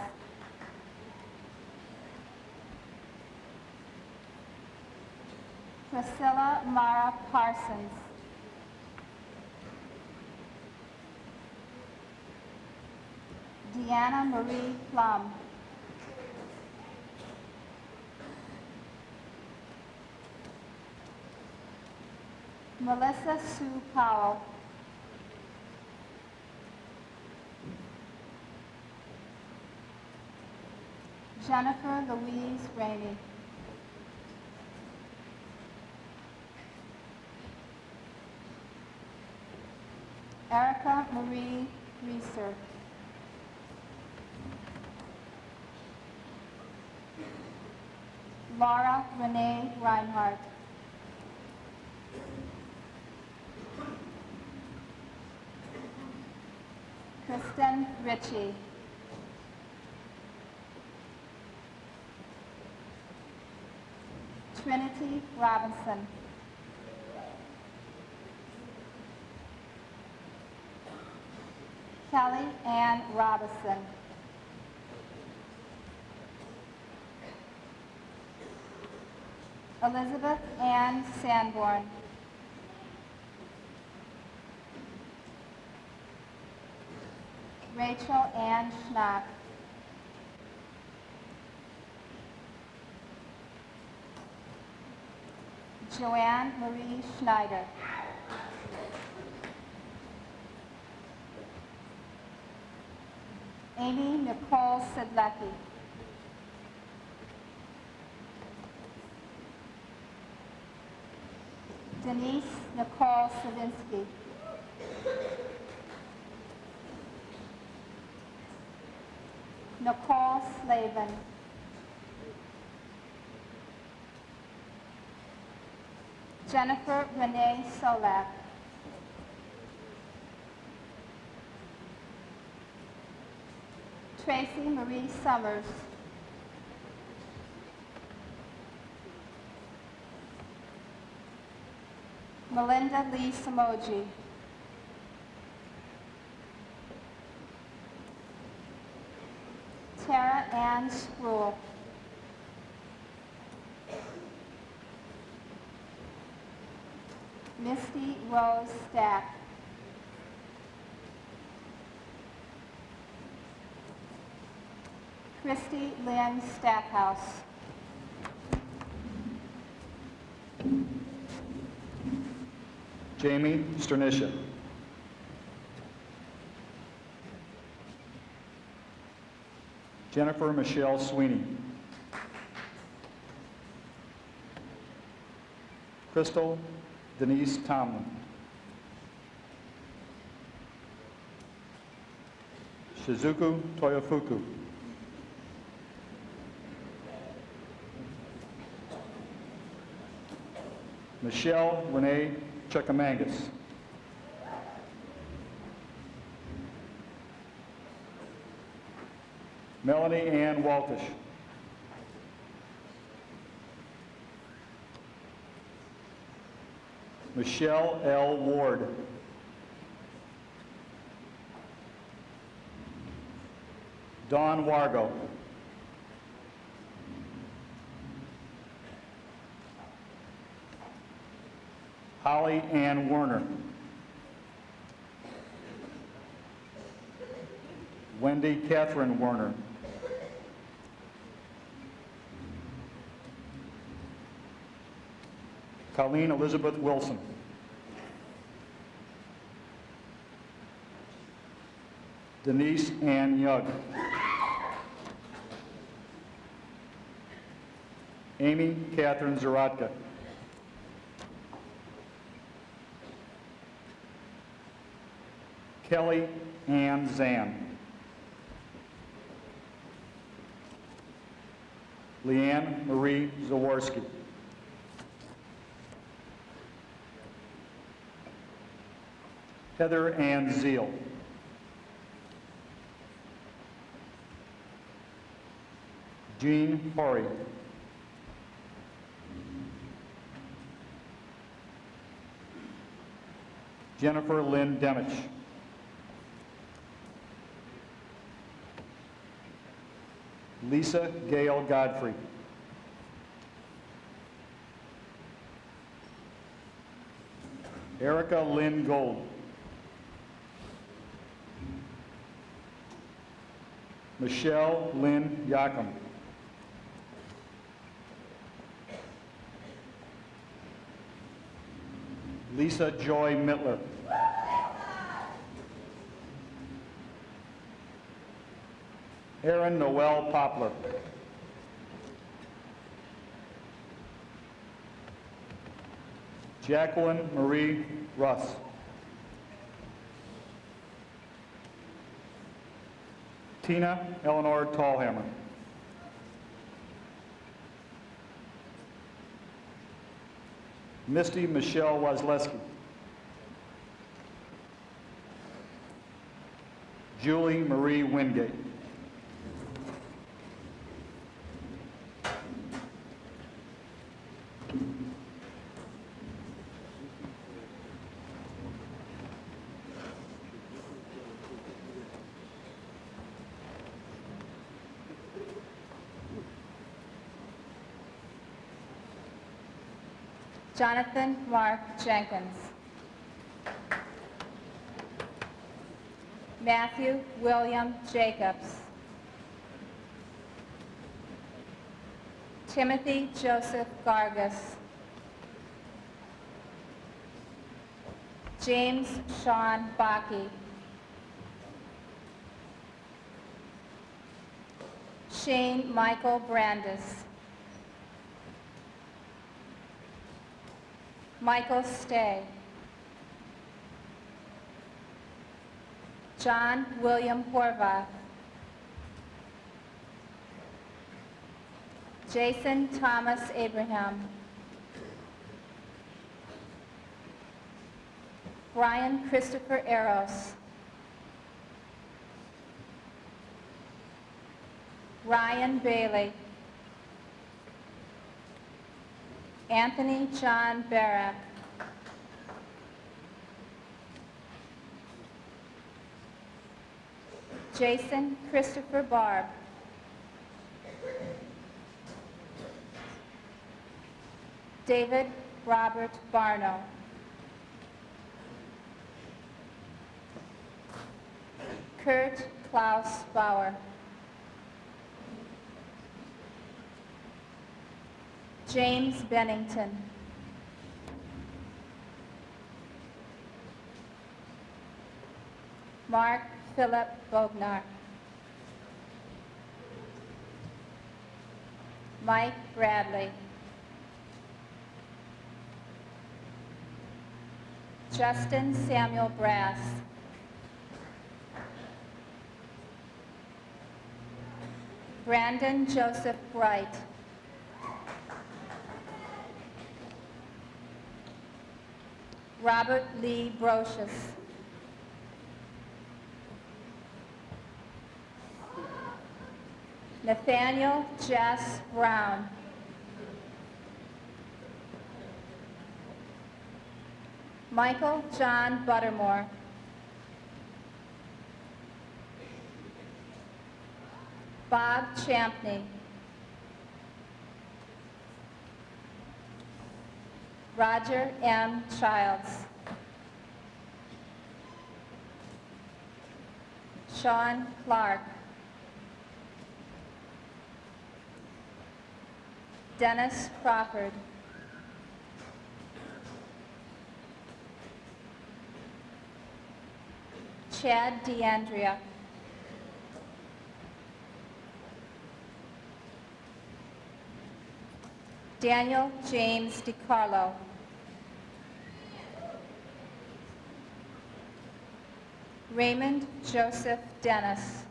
Priscilla Mara Parsons. Deanna Marie Plum. Melissa Sue Powell. Jennifer Louise Rainey. Erica Marie Reeser. Laura Renee Reinhardt. Kristen Ritchie. Trinity Robinson. Kelly Ann Robinson. Elizabeth Ann Sanborn. Rachel Ann Schnack. Joanne Marie Schneider. Amy Nicole Sidlecki. Denise Nicole Savinsky. Nicole Slavin. Jennifer Renee Solak. Tracy Marie Summers. Melinda Lee Samoji. Tara Ann Spruill. Misty Rose Stack. Christy Lynn Stackhouse. Jamie Sternisha. Jennifer Michelle Sweeney. Crystal Denise Tomlin. Shizuku Toyofuku. Michelle Renee Chekamangas. Melanie Ann Waltish. Michelle L. Ward. Dawn Wargo. Holly Ann Werner. Wendy Catherine Werner. Colleen Elizabeth Wilson. Denise Ann Yug. Amy Catherine Zaratka. Kelly Ann Zan. Leanne Marie Zaworski. Heather Ann Zeal. Jean Horry. Jennifer Lynn Demich. Lisa Gail Godfrey. Erica Lynn Gold. Michelle Lynn Yakum. Lisa Joy Mittler. Erin Noel Poplar. Jacqueline Marie Russ. Tina Eleanor Tallhammer. Misty Michelle Wazleski. Julie Marie Wingate. Jonathan Mark Jenkins. Matthew William Jacobs. Timothy Joseph Gargas. James Sean Bakke. Shane Michael Brandis. Michael Stay. John William Horvath. Jason Thomas Abraham. Brian Christopher Eros. Ryan Bailey. Anthony John Barak. Jason Christopher Barb. David Robert Barno. Kurt Klaus Bauer. James Bennington. Mark Philip Bognar. Mike Bradley. Justin Samuel Brass. Brandon Joseph Bright. Robert Lee Brocious. Nathaniel Jess Brown. Michael John Buttermore. Bob Champney. Roger M. Childs. Sean Clark. Dennis Crawford. Chad DeAndrea. Daniel James DiCarlo. Raymond Joseph Dennis.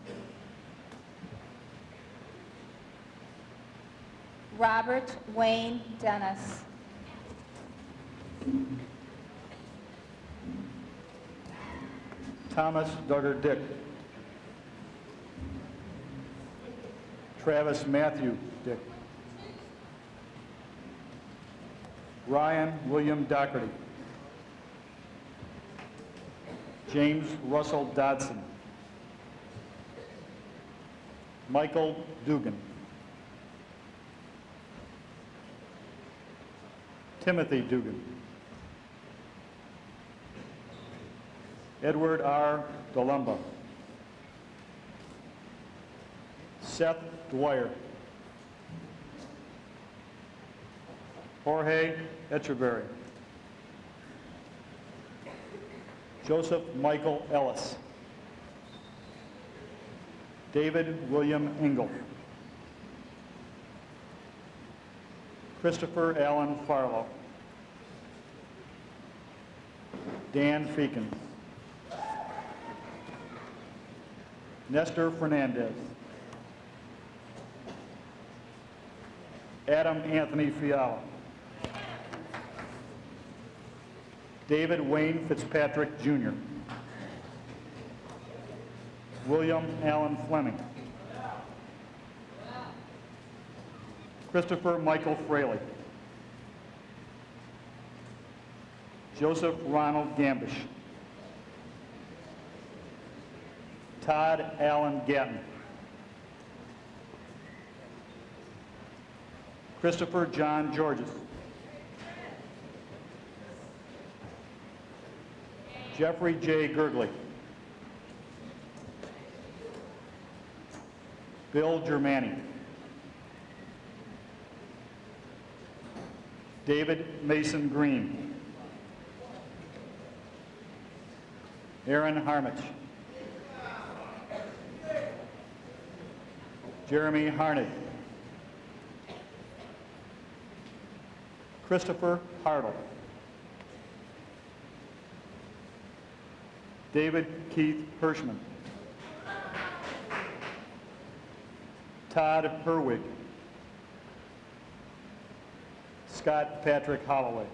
Robert Wayne Dennis. Thomas Duggar Dick. Travis Matthew Dick. Ryan William Doherty. James Russell Dodson. Michael Dugan. Timothy Dugan. Edward R. Delumba. Seth Dwyer. Jorge Echeverry. Joseph Michael Ellis. David William Engel. Christopher Allen Farlow. Dan Feakin. Nestor Fernandez. Adam Anthony Fiala. David Wayne Fitzpatrick, Jr. William Allen Fleming. Christopher Michael Fraley. Joseph Ronald Gambish. Todd Allen Gatton. Christopher John Georges. Jeffrey J. Gurgley. Bill Germani. David Mason Green. Aaron Harmich. Jeremy Harned. Christopher Hartle. David Keith Hirschman. Todd Herwig. Scott Patrick Holloway.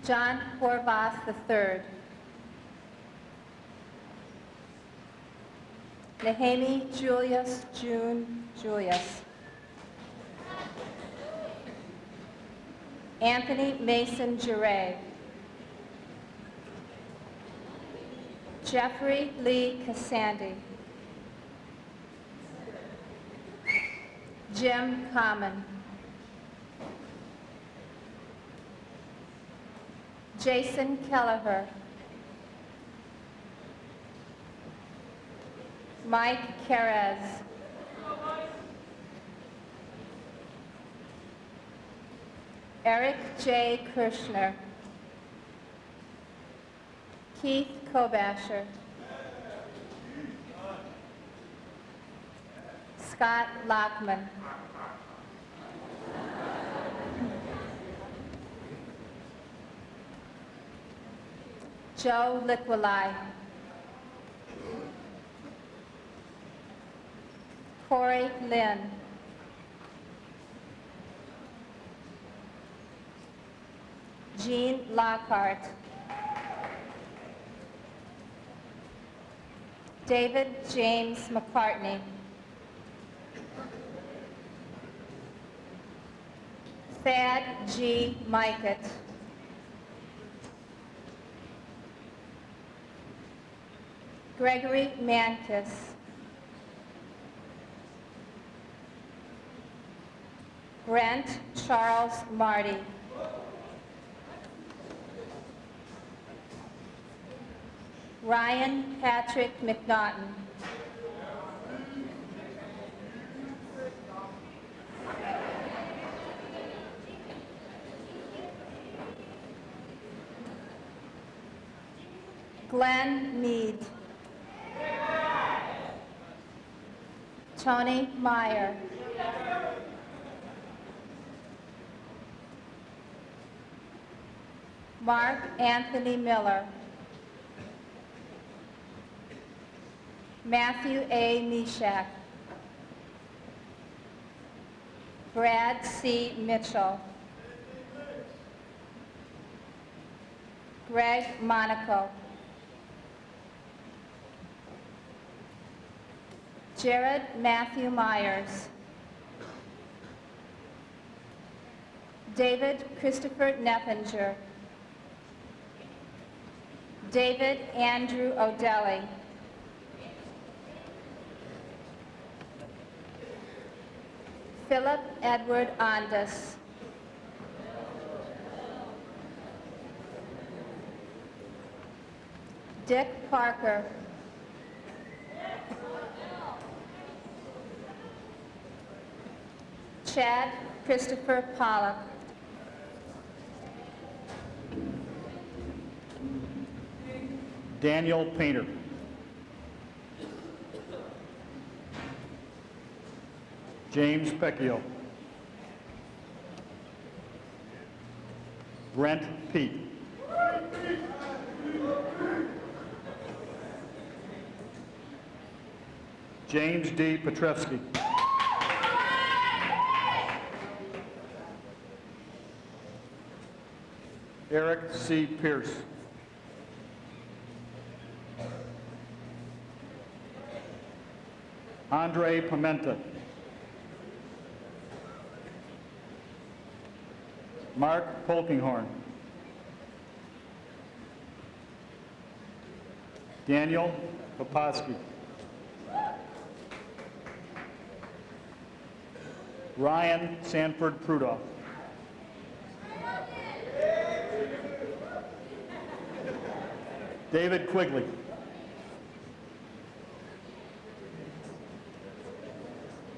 John Horvath III. Nahemi Julius June Julius. Anthony Mason Giray. Jeffrey Lee Cassandi. Jim Common. Jason Kelleher. Mike Carez. Eric J. Kirshner. Keith Kobasher. Scott Lockman. Joe Liquilai. Corey Lynn. Jean Lockhart. David James McCartney. Thad G. Mikett. Gregory Mankiss. Brent Charles Marty. Ryan Patrick McNaughton. Glenn Mead. Tony Meyer. Mark Anthony Miller. Matthew A. Mishak. Brad C. Mitchell. Greg Monaco. Jared Matthew Myers. David Christopher Neffinger. David Andrew O'Delly. Philip Edward Ondas. Dick Parker. Chad Christopher Pollock. Daniel Painter. James Pecchio. Brent Pete. James D. Petrevsky. Eric C. Pierce. Andre Pimenta. Mark Polkinghorn. Daniel Poposky. Ryan Sanford Prudoff. David Quigley.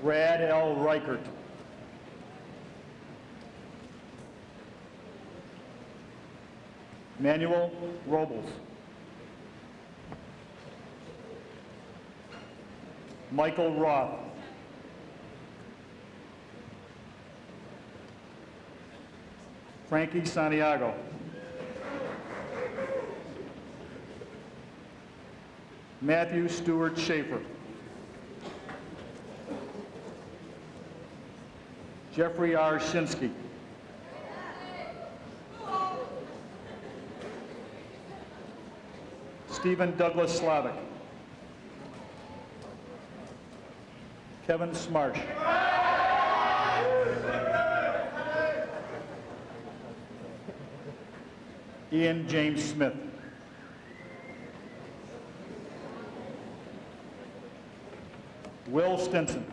Brad L. Reichert. Manuel Robles. Michael Roth. Frankie Santiago. Matthew Stewart Schaefer. Jeffrey R. Shinsky. Stephen Douglas Slavic. Kevin Smarsh. Ian James Smith. Will Stinson.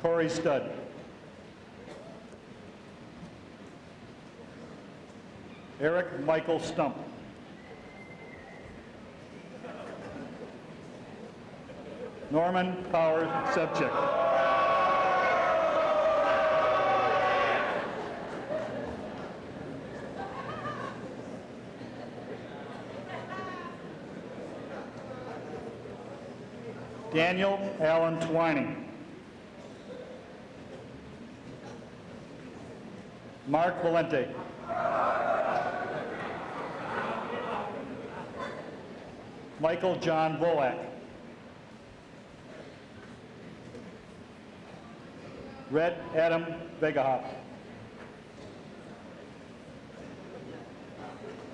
Corey Studd. Eric Michael Stump. Norman Power Sebchik. Daniel Allen Twining. Mark Valente. Michael John Volak. Red Adam Vegahop.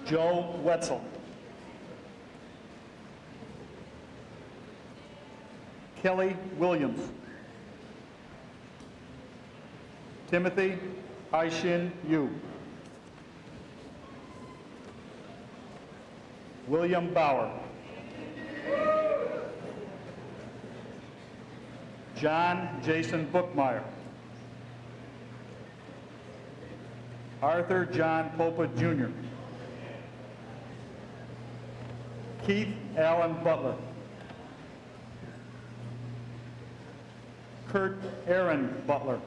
Joe Wetzel. Kelly Williams. Timothy Aishin Yu. William Bauer. John Jason Bookmeyer. Arthur John Popa Jr. Keith Allen Butler. Kurt Aaron Butler.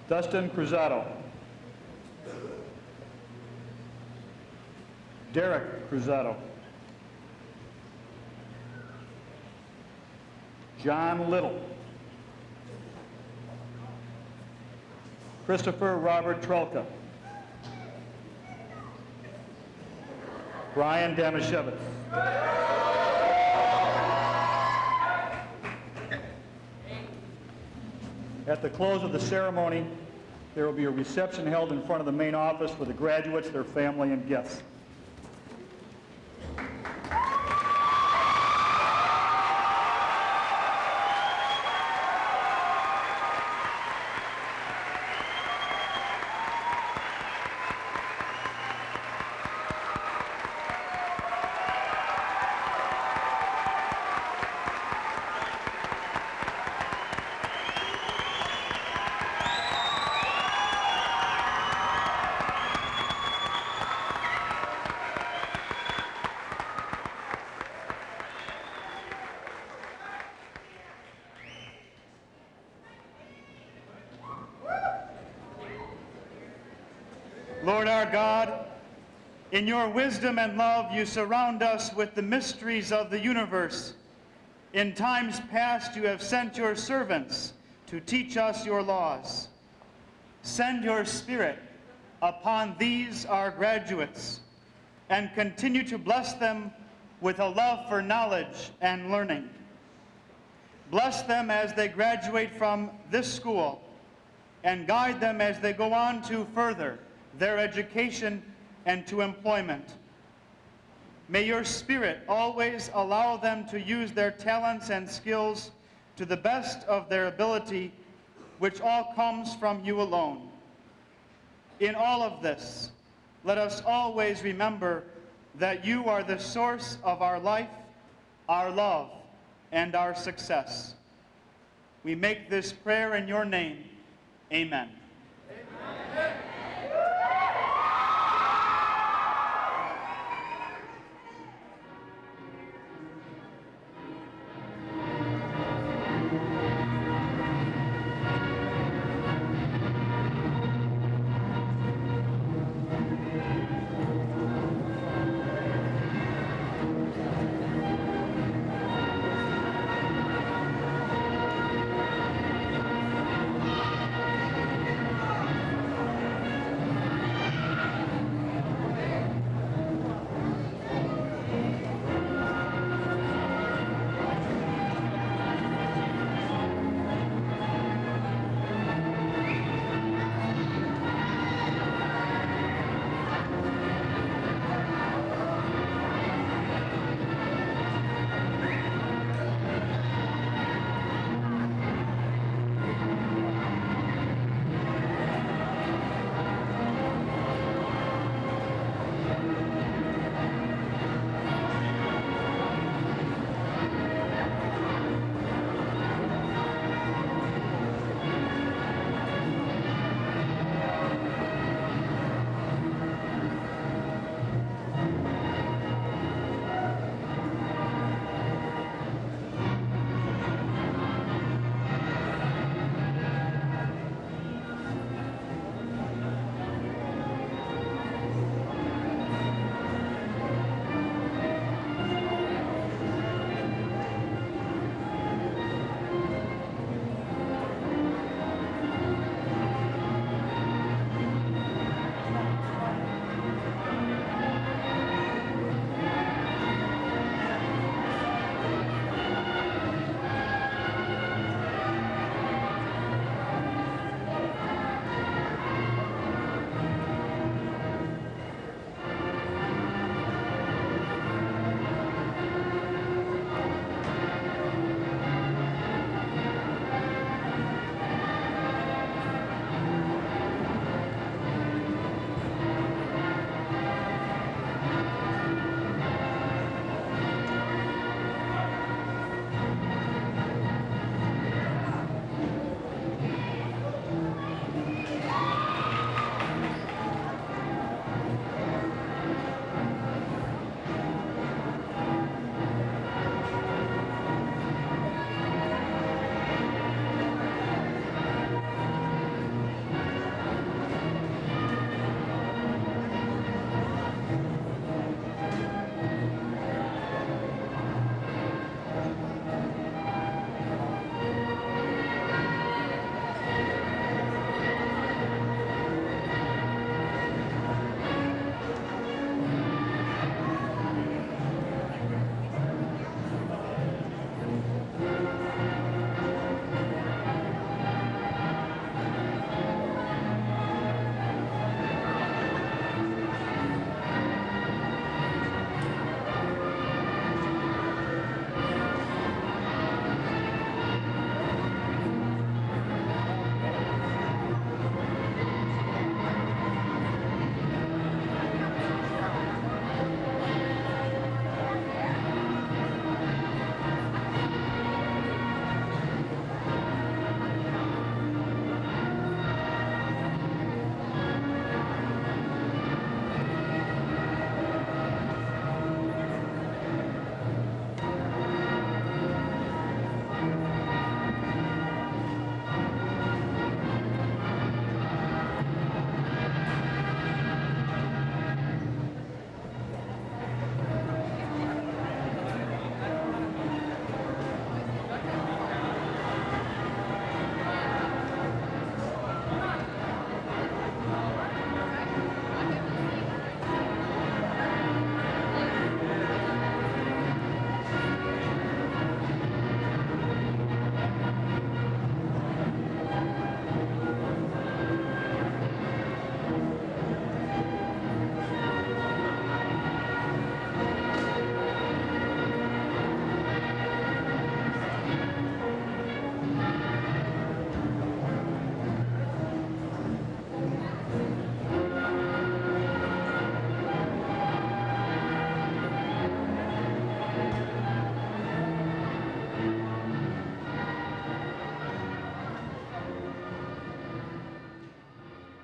Dustin Cruzado. Derek Cruzado. John Little. Christopher Robert Trelka. Brian Damashevitz. At the close of the ceremony, there will be a reception held in front of the main office for the graduates, their family, and guests. Lord our God, in your wisdom and love, you surround us with the mysteries of the universe. In times past, you have sent your servants to teach us your laws. Send your Spirit upon these, our graduates, and continue to bless them with a love for knowledge and learning. Bless them as they graduate from this school, and guide them as they go on to further their education and to employment. May your Spirit always allow them to use their talents and skills to the best of their ability, which all comes from you alone. In all of this, let us always remember that you are the source of our life, our love, and our success. We make this prayer in your name. Amen. Amen.